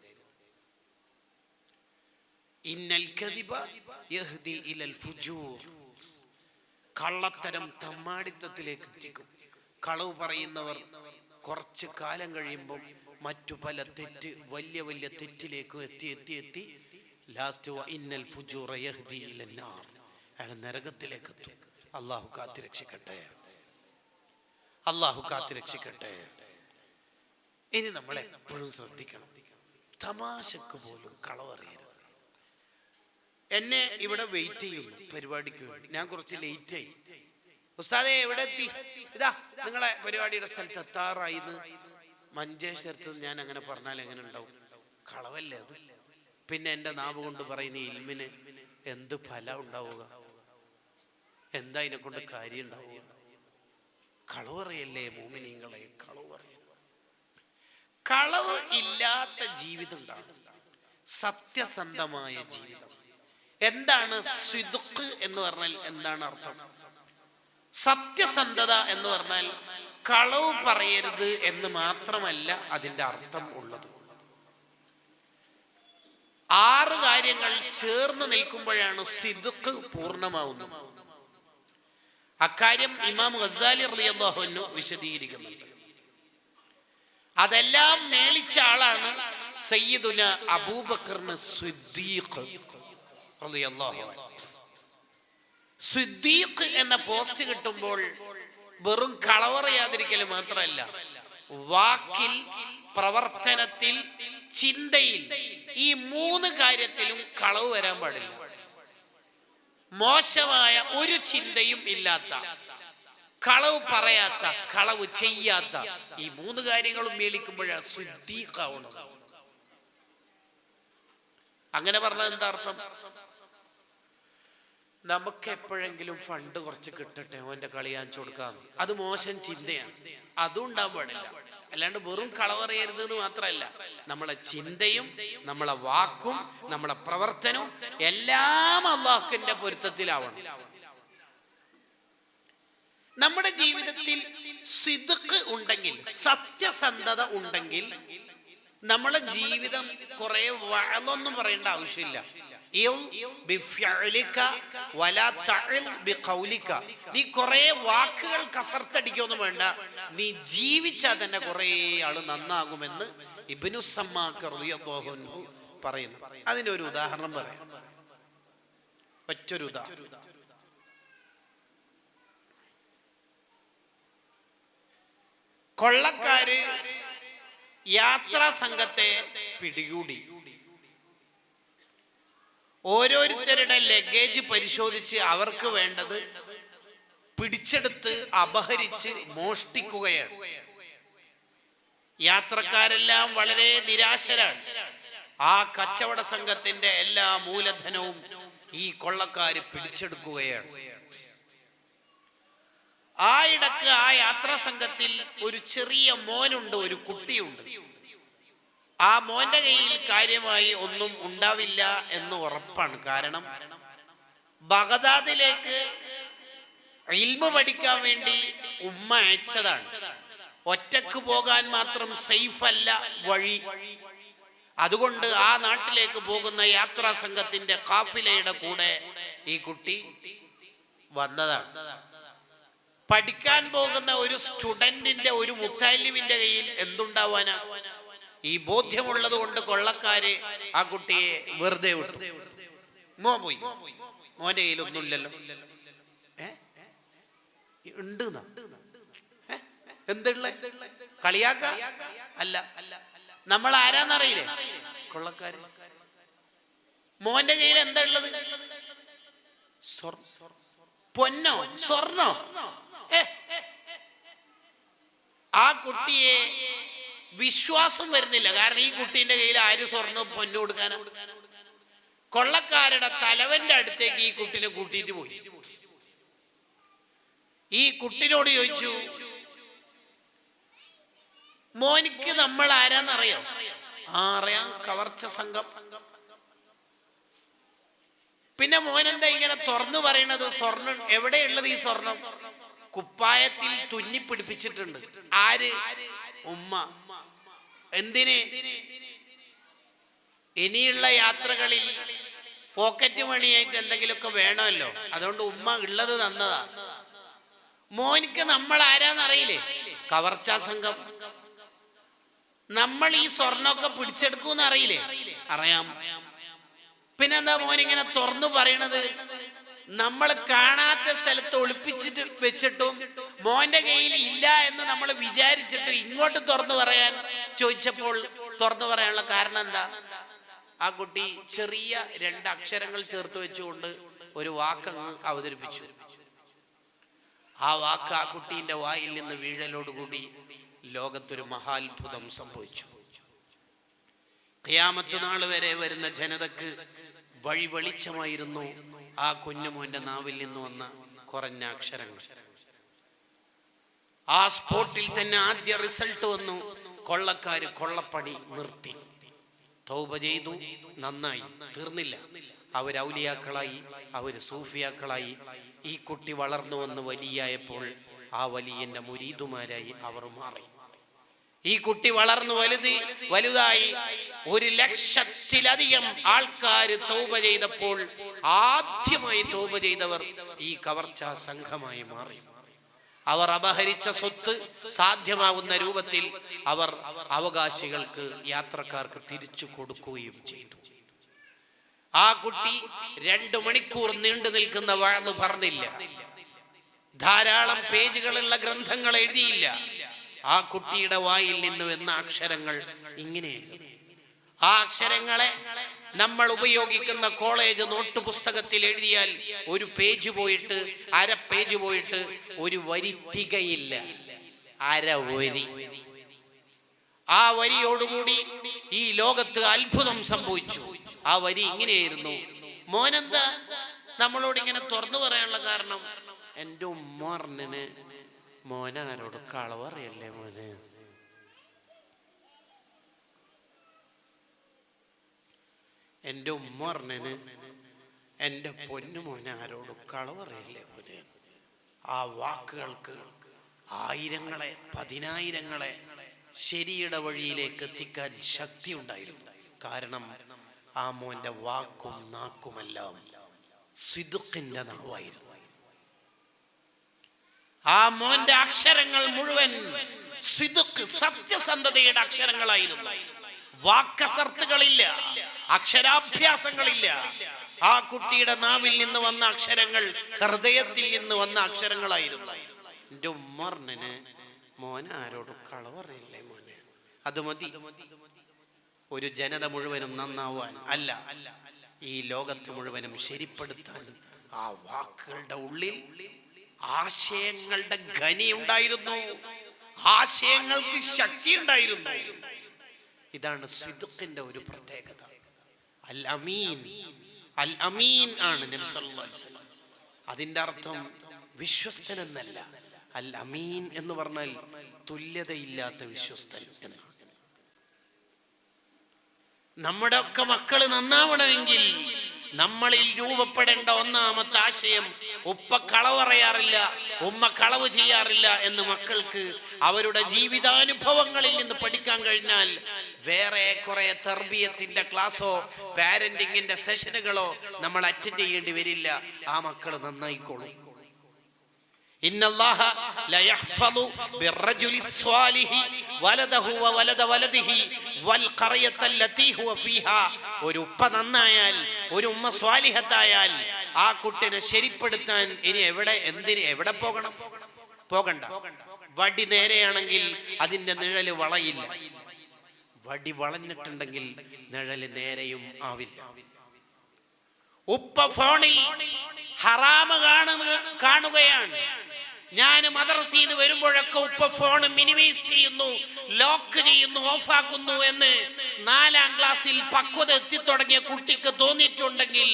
ഇന്നൽ കദിബ യഹ്ദി ഇലൽ ഫുജൂർ, കള്ളത്തരം തമ്മാടിത്തത്തിലേക്ക് എത്തിക്കും. കളവ് പറയുന്നവർ കുറച്ച് കാലം കഴിയുമ്പോൾ മറ്റു പല തെറ്റ്, വലിയ വലിയ തെറ്റിലേക്ക് എത്തി ലാസ്റ്റ് ഇന്നൽ ഫുജൂറ യഹ്ദി ഇലൻ നാർ, അയാൾ നരകത്തിലേക്ക് എത്തും. അല്ലാഹു കാത്തി രക്ഷിക്കട്ടെ, അല്ലാഹു കാത്തി രക്ഷിക്കട്ടെ. ഇനി നമ്മൾ എപ്പോഴും ശ്രദ്ധിക്കണം, തമാശക്ക് പോലും കളവറിയരുത്. എന്നെ ഇവിടെ വെയിറ്റ് ചെയ്യും പരിപാടിക്ക് വേണ്ടി, ഞാൻ കുറച്ച് ലേറ്റ് ആയി, ഉസ്താദേ എവിടെ എത്തി, ഇതാ നിങ്ങളെ പരിപാടിയുടെ സ്ഥലത്ത് എത്താറായിന്ന് മഞ്ചേശ്വരത്ത്, ഞാൻ അങ്ങനെ പറഞ്ഞാൽ എങ്ങനെ ഉണ്ടാവും? കളവല്ലേ അത്? പിന്നെ എൻ്റെ നാവ് കൊണ്ട് പറയുന്ന ഇൽമിന് എന്ത് ഫലം ഉണ്ടാവുക? എന്താ ഇതിനെ കൊണ്ട് കാര്യം ഉണ്ടാവുക? കളവ് പറയല്ലേ മോമിനീങ്ങളെ, കളവ് പറയരുത്. കളവ് ഇല്ലാത്ത ജീവിതം ഉണ്ടാകും, സത്യസന്ധമായ ജീവിതം. എന്താണ് സിദ്ഖ് എന്ന് പറഞ്ഞാൽ? എന്താണ് അർത്ഥം? സത്യസന്ധത എന്ന് പറഞ്ഞാൽ കളവ് പറയരുത് എന്ന് മാത്രമല്ല അതിൻ്റെ അർത്ഥം ഉള്ളത്. 6 കാര്യങ്ങൾ ചേർന്ന് നിൽക്കുമ്പോഴാണ് സിദ്ഖ് പൂർണ്ണമാവുന്നത്. അക്കാര്യം ഇമാം ഗസാലി റളിയല്ലാഹു അൻഹു വിശദീകരിക്കുന്നുണ്ട്. അതെല്ലാം മേളിച്ച ആളാണ് സയ്യിദുന അബൂബക്കർ സിദ്ദീഖ് റളിയല്ലാഹു അൻഹു. സിദ്ദീഖ് എന്ന പോസ്റ്റ് കിട്ടുമ്പോൾ വെറും കളവറിയാതിരിക്കൽ മാത്രമല്ല, വാക്കിൽ, പ്രവർത്തനത്തിൽ, ചിന്തയിൽ, ഈ 3 കാര്യത്തിലും കളവ് വരാൻ പാടില്ല. മോശമായ ഒരു ചിന്തയും ഇല്ലാത്ത, കളവ് പറയാത്ത, കളവ് ചെയ്യാത്ത ഈ 3 കാര്യങ്ങളും മേളിക്കുമ്പോഴാണ് സിദ്ദീഖാവുന്നത്. അങ്ങനെ പറഞ്ഞാൽ എന്താ അർത്ഥം? നമുക്ക് എപ്പോഴെങ്കിലും ഫണ്ട് കുറച്ച് കിട്ടട്ടെ, ഓന്റെ കളി കാണിച്ചു കൊടുക്കാം, അത് മോശം ചിന്തയാണ്, അതും ഉണ്ടാകാൻ പാടില്ല. അല്ലാണ്ട് വെറും കളവറിയരുത് എന്ന് മാത്രമല്ല, നമ്മളെ ചിന്തയും നമ്മളെ വാക്കും നമ്മളെ പ്രവർത്തനവും എല്ലാം അല്ലാഹുവിന്റെ പൊരുത്തത്തിലാവണം. നമ്മുടെ ജീവിതത്തിൽ സിദ്ഖ് ഉണ്ടെങ്കിൽ, സത്യസന്ധത ഉണ്ടെങ്കിൽ, നമ്മളെ ജീവിതം കുറെ വഅലൊന്നും പറയേണ്ട ആവശ്യമില്ല. നീ കുറെ വാക്കുകൾ കസർത്തടിക്കൊന്നും വേണ്ട, നീ ജീവിച്ചാൽ തന്നെ കുറെ ആള് നന്നാകുമെന്ന് ഇബ്നു സമ്മാക്ക് റളിയല്ലാഹു അൻഹു പറയുന്നു. അതിനൊരു ഉദാഹരണം പറയാം, ഒറ്റൊരു ഉദാഹരണം. കൊള്ളക്കാര് യാത്രാ സംഘത്തെ പിടികൂടി ഓരോരുത്തരുടെ ലഗേജ് പരിശോധിച്ച് അവർക്ക് വേണ്ടത് പിടിച്ചെടുത്ത് അപഹരിച്ച് മോഷ്ടിക്കുകയാണ്. യാത്രക്കാരെല്ലാം വളരെ നിരാശരാണ്. ആ കച്ചവട സംഘത്തിന്റെ എല്ലാ മൂലധനവും ഈ കൊള്ളക്കാര് പിടിച്ചെടുക്കുകയാണ്. ആ ഇടക്ക് ആ യാത്രാ സംഘത്തിൽ ഒരു ചെറിയ മോനുണ്ട്, ഒരു കുട്ടിയുണ്ട്. ആ മോന്റെ കയ്യിൽ കാര്യമായി ഒന്നും ഉണ്ടാവില്ല എന്ന് ഉറപ്പാണ്. കാരണം ബഗദാദിലേക്ക് ഇൽമു പഠിക്കാൻ വേണ്ടി ഉമ്മ അയച്ചതാണ്. ഒറ്റക്ക് പോകാൻ മാത്രം സേഫ് അല്ല വഴി. അതുകൊണ്ട് ആ നാട്ടിലേക്ക് പോകുന്ന യാത്രാ സംഘത്തിന്റെ കാഫിലയുടെ കൂടെ ഈ കുട്ടി വന്നതാണ്. പഠിക്കാൻ പോകുന്ന ഒരു സ്റ്റുഡന്റിന്റെ, ഒരു മുത്തല്ലിമിന്റെ കയ്യിൽ എന്തുണ്ടാവാനാ? ഈ ബോധ്യമുള്ളത് കൊണ്ട് കൊള്ളക്കാര് ആ കുട്ടിയെ വെറുതെ വിട്ടു. മോൻ പോയി, മോന്റെ കയ്യിൽ ഒന്നുമില്ലല്ലോ. ഉണ്ട് എന്തുള്ള കളിയാക്ക അല്ല, നമ്മൾ ആരാന്നറിയില്ലേ? കൊള്ളക്കാര്. മോന്റെ കയ്യിൽ എന്താ ഉള്ളത്? പൊന്നോ സ്വർണ്ണോ? ആ കുട്ടിയെ വിശ്വാസം വരുന്നില്ല. കാരണം ഈ കുട്ടീന്റെ കയ്യിൽ ആര് സ്വർണ്ണവും പൊന്നു കൊടുക്കാനാ? കൊള്ളക്കാരുടെ തലവന്റെ അടുത്തേക്ക് ഈ കുട്ടിനെ കൂട്ടിയിട്ട് പോയി. ഈ കുട്ടിനോട് ചോദിച്ചു, മോനിക്ക് നമ്മൾ ആരാന്നറിയോ? അറിയാം, കവർച്ച സംഘം. പിന്നെ മോനെന്താ ഇങ്ങനെ തുറന്നു പറയണത്? സ്വർണ്ണം എവിടെയുള്ളത്? ഈ സ്വർണം കുപ്പായത്തിൽ തുന്നി പിടിപ്പിച്ചിട്ടുണ്ട്. ആര്? ഉമ്മ. എന്തിന്? ഇനിയുള്ള യാത്രകളിൽ പോക്കറ്റ് മണിയായിട്ട് എന്തെങ്കിലുമൊക്കെ വേണമല്ലോ, അതുകൊണ്ട് ഉമ്മ ഉള്ളത് തന്നതാ. മോനിക്ക് നമ്മൾ ആരാന്നറിയില്ലേ? കവർച്ചാ സംഘം. നമ്മൾ ഈ സ്വർണ്ണമൊക്കെ പിടിച്ചെടുക്കൂന്ന് അറിയില്ലേ? അറിയാം. പിന്നെന്താ മോനിങ്ങനെ തുറന്നു പറയണത്? നമ്മൾ കാണാത്ത സ്ഥലത്ത് ഒളിപ്പിച്ചിട്ട് വെച്ചിട്ടും മോന്റെ കയ്യിൽ ഇല്ല എന്ന് നമ്മൾ വിചാരിച്ചിട്ട് ഇങ്ങോട്ട് തുറന്നു പറയാൻ ചോദിച്ചപ്പോൾ തുറന്നു പറയാനുള്ള കാരണം എന്താ? ആ കുട്ടി ചെറിയ 2 അക്ഷരങ്ങൾ ചേർത്ത് വെച്ചുകൊണ്ട് ഒരു വാക്കങ്ങ് അവതരിപ്പിച്ചു. ആ വാക്ക് ആ കുട്ടീന്റെ വായിൽ നിന്ന് വീഴലോടുകൂടി ലോകത്തൊരു മഹാത്ഭുതം സംഭവിച്ചു. ഖിയാമത്ത് നാൾ വരെ വരുന്ന ജനതക്ക് വഴി വെളിച്ചമായിരുന്നു ആ കുഞ്ഞുമോന്റെ നാവിൽ നിന്ന് വന്ന കുറഞ്ഞ അക്ഷരങ്ങൾ. ആ സ്പോട്ടിൽ തന്നെ ആദ്യ റിസൾട്ട് വന്നു. കൊള്ളക്കാര് കൊള്ളപ്പണി നിർത്തി, തൗബ ചെയ്തു, നന്നായി. തീർന്നില്ല, അവർ ഔലിയാക്കളായി, അവർ സൂഫിയാക്കളായി. ഈ കുട്ടി വളർന്നു വന്ന് വലിയായപ്പോൾ ആ വലിയന്റെ മുരീദുമാരായി അവർ മാറി. ഈ കുട്ടി വളർന്നു വലുതായി 1,00,000-ത്തിലധികം ആൾക്കാർ തൗബ ചെയ്തപ്പോൾ ആദ്യമായി തൗബ ചെയ്തവർ ഈ കവർച്ചാ സംഘമായി മാറി. അവർ അപഹരിച്ച സ്വത്ത് സാധ്യമാവുന്ന രൂപത്തിൽ അവർ അവകാശികൾക്ക്, യാത്രക്കാർക്ക് തിരിച്ചു കൊടുക്കുകയും ചെയ്തു. ആ കുട്ടി 2 മണിക്കൂർ നീണ്ടു നിൽക്കുന്ന വഅദ് പറഞ്ഞില്ല, ധാരാളം പേജുകളുള്ള ഗ്രന്ഥങ്ങൾ എഴുതിയില്ല. ആ കുട്ടിയുടെ വായിൽ നിന്ന് വന്ന അക്ഷരങ്ങൾ ഇങ്ങനെയായിരുന്നു. ആ അക്ഷരങ്ങളെ നമ്മൾ ഉപയോഗിക്കുന്ന കോളേജ് നോട്ട് പുസ്തകത്തിൽ എഴുതിയാൽ ഒരു പേജ് പോയിട്ട്, അര പേജ് പോയിട്ട് ഒരു വരി തികയില്ല. അര വരി. ആ വരിയോടുകൂടി ഈ ലോകത്ത് അത്ഭുതം സംഭവിച്ചു. ആ വരി ഇങ്ങനെയായിരുന്നു. മോനെന്താ നമ്മളോട് ഇങ്ങനെ തുറന്നു പറയാനുള്ള കാരണം? എൻ്റെ ഉമ്മ പറഞ്ഞന് മോനാരോട് കളവറിയല്ലേ മോനെ. എൻ്റെ ഉമ്മ പറഞ്ഞന് എൻ്റെ പൊന്നു മോനാരോട് കളവറിയല്ലേ മോനെ. ആ വാക്കുകൾക്ക് ആയിരങ്ങളെ, 10,000-ങ്ങളെ ശരിയുടെ വഴിയിലേക്ക് എത്തിക്കാൻ ശക്തി ഉണ്ടായിരുന്നു. കാരണം ആ മോന്റെ വാക്കും നാക്കുമെല്ലാം സിദ്ഖിന്റെ നാവായിരുന്നു. ആ മോന്റെ അക്ഷരങ്ങൾ മുഴുവൻ സിദ്ഖ്, സത്യസന്ധതയുടെ അക്ഷരങ്ങളായിരുന്നു. വാക്കസർത്തുകളില്ല, അക്ഷരാഭ്യാസങ്ങളില്ല. ആ കുട്ടിയുടെ നാവിൽ നിന്ന് വന്ന അക്ഷരങ്ങൾ ഹൃദയത്തിൽ നിന്ന് വന്ന അക്ഷരങ്ങളായിരുന്നു. എൻ്റെ ഉമ്മറിന് മോനെ ആരോടും കളവറിയില്ലേ മോനെ, അത് മതി ഒരു ജനത മുഴുവനും നന്നാവാൻ അല്ല, ഈ ലോകത്ത് മുഴുവനും ശരിപ്പെടുത്താൻ. ആ വാക്കുകളുടെ ഉള്ളിൽ ആശയങ്ങളുടെ ഖനി ഉണ്ടായിരുന്നു, ആശയങ്ങൾക്ക് ശക്തി ഉണ്ടായിരുന്നു. ഇതാണ് സിദ്ഖിന്റെ ഒരു പ്രത്യേകത. അൽ അമീൻ, അൽ അമീൻ ആണ് നബി സല്ലല്ലാഹു അലൈഹി വസല്ലം. അതിന്റെ അർത്ഥം വിശ്വസ്തൻ എന്നല്ല. അൽ അമീൻ എന്ന് പറഞ്ഞാൽ തുല്യതയില്ലാത്ത വിശ്വസ്തൻ എന്നാണ്. നമ്മുടെ ഒക്കെ മക്കള് നന്നാവണമെങ്കിൽ നമ്മളിൽ രൂപപ്പെടേണ്ട ഒന്നാമത്തെ ആശയം, ഉപ്പ കളവ് പറയാറില്ല, ഉമ്മ കളവ് ചെയ്യാറില്ല എന്ന് മക്കൾക്ക് അവരുടെ ജീവിതാനുഭവങ്ങളിൽ നിന്ന് പഠിക്കാൻ കഴിഞ്ഞാൽ വേറെ കുറെ തർബിയത്തിന്റെ ക്ലാസ്സോ പാരന്റിങ്ങിന്റെ സെഷനുകളോ നമ്മൾ അറ്റൻഡ് ചെയ്യേണ്ടി വരില്ല. ആ മക്കൾ നന്നായിക്കോളും. ഇന്നല്ലാഹ ലയഹ്ഫളു ബിർറജുലി സ്വാലിഹി വലദഹു വവലദ വലദിഹി വൽ ഖറയത്തല്ലതി ഹുവ ഫീഹാ. ഒരു ഉപ്പ നന്നായാൽ, ഒരു ഉമ്മ സ്വാലിഹത്തായാൽ ആ കുട്ടിനെ ശരിപ്പെടുത്താൻ ഇനി എവിടെ പോകണ്ട. വടി നേരെയാണെങ്കിൽ അതിന്റെ നിഴല് വളയില്ല, വടി വളഞ്ഞിട്ടുണ്ടെങ്കിൽ നിഴല് നേരെയും ആവില്ല. ഉപ്പ ഫോണിൽ ഹറാമ് കാണുകയാണ്, ഞാൻ മദ്രസയിൽ നിന്ന് വരുമ്പോഴൊക്കെ ഉപ്പ ഫോൺ മിനിമൈസ് ചെയ്യുന്നു, ലോക്ക് ചെയ്യുന്നു, ഓഫാക്കുന്നു എന്ന് 4ാം ക്ലാസ്സിൽ പക്വത എത്തിത്തുടങ്ങിയ കുട്ടിക്ക് തോന്നിയിട്ടുണ്ടെങ്കിൽ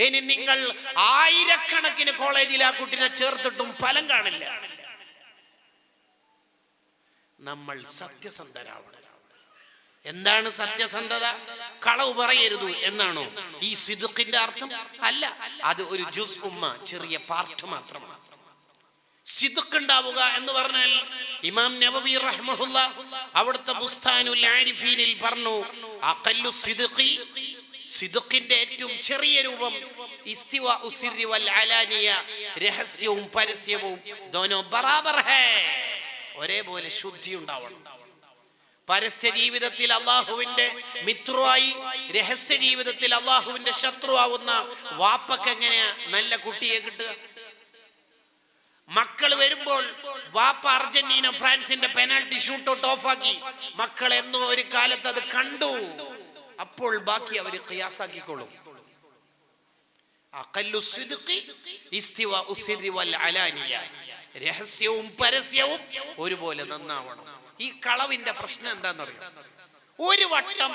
ഇനി നിങ്ങൾ 1000-കണക്കിന് കോളേജിൽ ആ കുട്ടിനെ ചേർത്തിട്ടും ഫലം കാണില്ല. നമ്മൾ സത്യസന്ധരാവണം. എന്താണ് സത്യസന്ധത? കളവ് പറയരുത് എന്നാണോ ഈ സിദ്ഖിന്റെ അർത്ഥം? അല്ല, അത് ഒരു ജുസ് ഉമ്മ, ചെറിയ പാർട്ട് മാത്രമാണ്. സിദ്ഖ് ഉണ്ടാവുക എന്ന് പറഞ്ഞാൽ ഇമാം നവവി റഹ്മഹുല്ലാ അവിടുത്തെ ബുസ്താനുൽ ആരിഫീനിൽ പറഞ്ഞു, അഖല്ലു സിദ്ഖി, സിദ്ഖിന്റെ ഏറ്റവും ചെറിയ രൂപം ഇസ്തിവാഉ സിർരി വൽ അലാനിയ, രഹസ്യവും പരസ്യവും ദോനോ ബറാബർ ഹേ, ഒരേപോലെ ശുദ്ധി ഉണ്ടാവണം. പരസ്യ ജീവിതത്തിൽ അള്ളാഹുവിന്റെ മിത്രമായി, രഹസ്യ ജീവിതത്തിൽ അള്ളാഹുവിന്റെ ശത്രുവാവുന്ന വാപ്പക്ക് എങ്ങനെയാ നല്ല കുട്ടിയെ കിട്ടുക? മക്കൾ വരുമ്പോൾ വാപ്പ അർജന്റീന ഫ്രാൻസിന്റെ പെനാൽറ്റി ഷൂട്ടൗട്ട് ഓഫാക്കി, മക്കൾ എന്നോ ഒരു കാലത്ത് അത് കണ്ടു, അപ്പോൾ ബാക്കി അവർ ഖിയാസാക്കിക്കൊള്ളും. അഖല്ലു സിദ്ഖി ഇസ്തിവാഉ സിർരി വൽ അലാനിയ, രഹസ്യവും പരസ്യവും ഒരുപോലെ നന്നാവണം. ഈ കളവിന്റെ പ്രശ്നം എന്താണെന്നറിയോ? ഒരു വട്ടം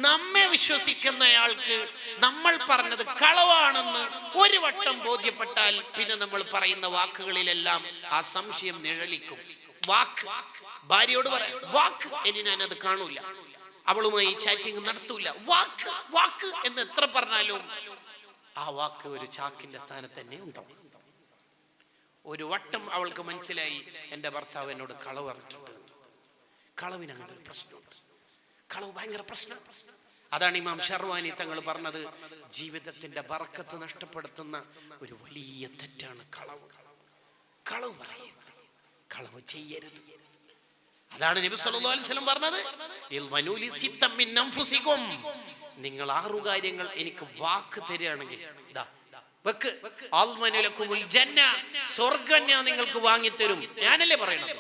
നമ്മെ വിശ്വസിക്കുന്നയാൾക്ക് നമ്മൾ പറഞ്ഞത് കളവാണെന്ന് ഒരു വട്ടം ബോധ്യപ്പെട്ടാൽ പിന്നെ നമ്മൾ പറയുന്ന വാക്കുകളിലെല്ലാം ആ സംശയം നിഴലിക്കും. വാക്ക് ഭാര്യയോട് പറയാം, വാക്ക് ഇനി ഞാനത് കാണൂല, അവളുമായി ചാറ്റിംഗ് നടത്തൂല, വാക്ക് വാക്ക് എന്ന് എത്ര പറഞ്ഞാലും ആ വാക്ക് ഒരു ചാക്കിന്റെ സ്ഥാനത്ത് തന്നെ ഉണ്ടാവും. ഒരു വട്ടം അവൾക്ക് മനസ്സിലായി, എൻ്റെ ഭർത്താവ് എന്നോട് കളവ് പറഞ്ഞിട്ടുണ്ട്. കളവിന് അങ്ങനെ ഒരു പ്രശ്നമുണ്ട്, കളവ് ഭയങ്കര പ്രശ്നം. അതാണ് ഇമാം ഷർവാനി തങ്ങൾ പറഞ്ഞത്, ജീവിതത്തിന്റെ ബർക്കത്ത് നഷ്ടപ്പെടുത്തുന്ന ഒരു വലിയ തെറ്റാണ് കളവ്. കളവ് പറയരുത്, കളവ് ചെയ്യരുത്. അതാണ് നബി സല്ലല്ലാഹു അലൈഹി വസല്ലം പറഞ്ഞത്, ഇൽമനൂലി സിത്തം മിൻ അൻഫുസികും, നിങ്ങൾ 6 കാര്യങ്ങൾ എനിക്ക് വാക്ക് തരികയാണെങ്കിൽ ദാ വെക്ക്, അൽമനുലകുമുൽ ജന്ന, സ്വർഗ്ഗം ഞാൻ നിങ്ങൾക്ക് വാങ്ങിത്തരും. ഞാനല്ലേ പറയണത്,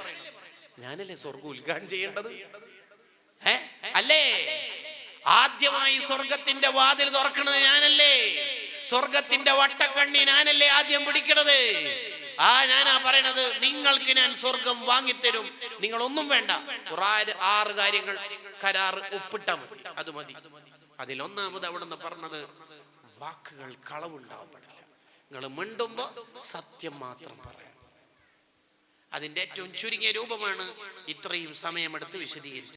ഞാനല്ലേ സ്വർഗ്ഗം ഉദ്ഘാടനം ചെയ്യേണ്ടത്? അല്ലേ? ആദ്യമായി സ്വർഗത്തിന്റെ വാതിൽ തുറക്കണത് ഞാനല്ലേ? സ്വർഗത്തിന്റെ വട്ടക്കണ്ണി ഞാനല്ലേ ആദ്യം പിടിക്കണത്? ഞാനാ പറയണത്, നിങ്ങൾക്ക് ഞാൻ സ്വർഗം വാങ്ങിത്തരും, നിങ്ങൾ ഒന്നും വേണ്ട. ഖുർആനിൽ 6 കാര്യങ്ങൾ കരാറ് ഒപ്പിട്ടാ മതി, അത് മതി. അതിലൊന്നാമത് അവിടെ നിന്ന് പറഞ്ഞത്, വാക്കുകൾ കളവുണ്ടാവാൻ പാടില്ല. നിങ്ങൾ മിണ്ടുമ്പോ സത്യം മാത്രം പറയാം. അതിന്റെ ഏറ്റവും ചുരുങ്ങിയ രൂപമാണ് ഇത്രയും സമയമെടുത്ത് വിശദീകരിച്ചത്.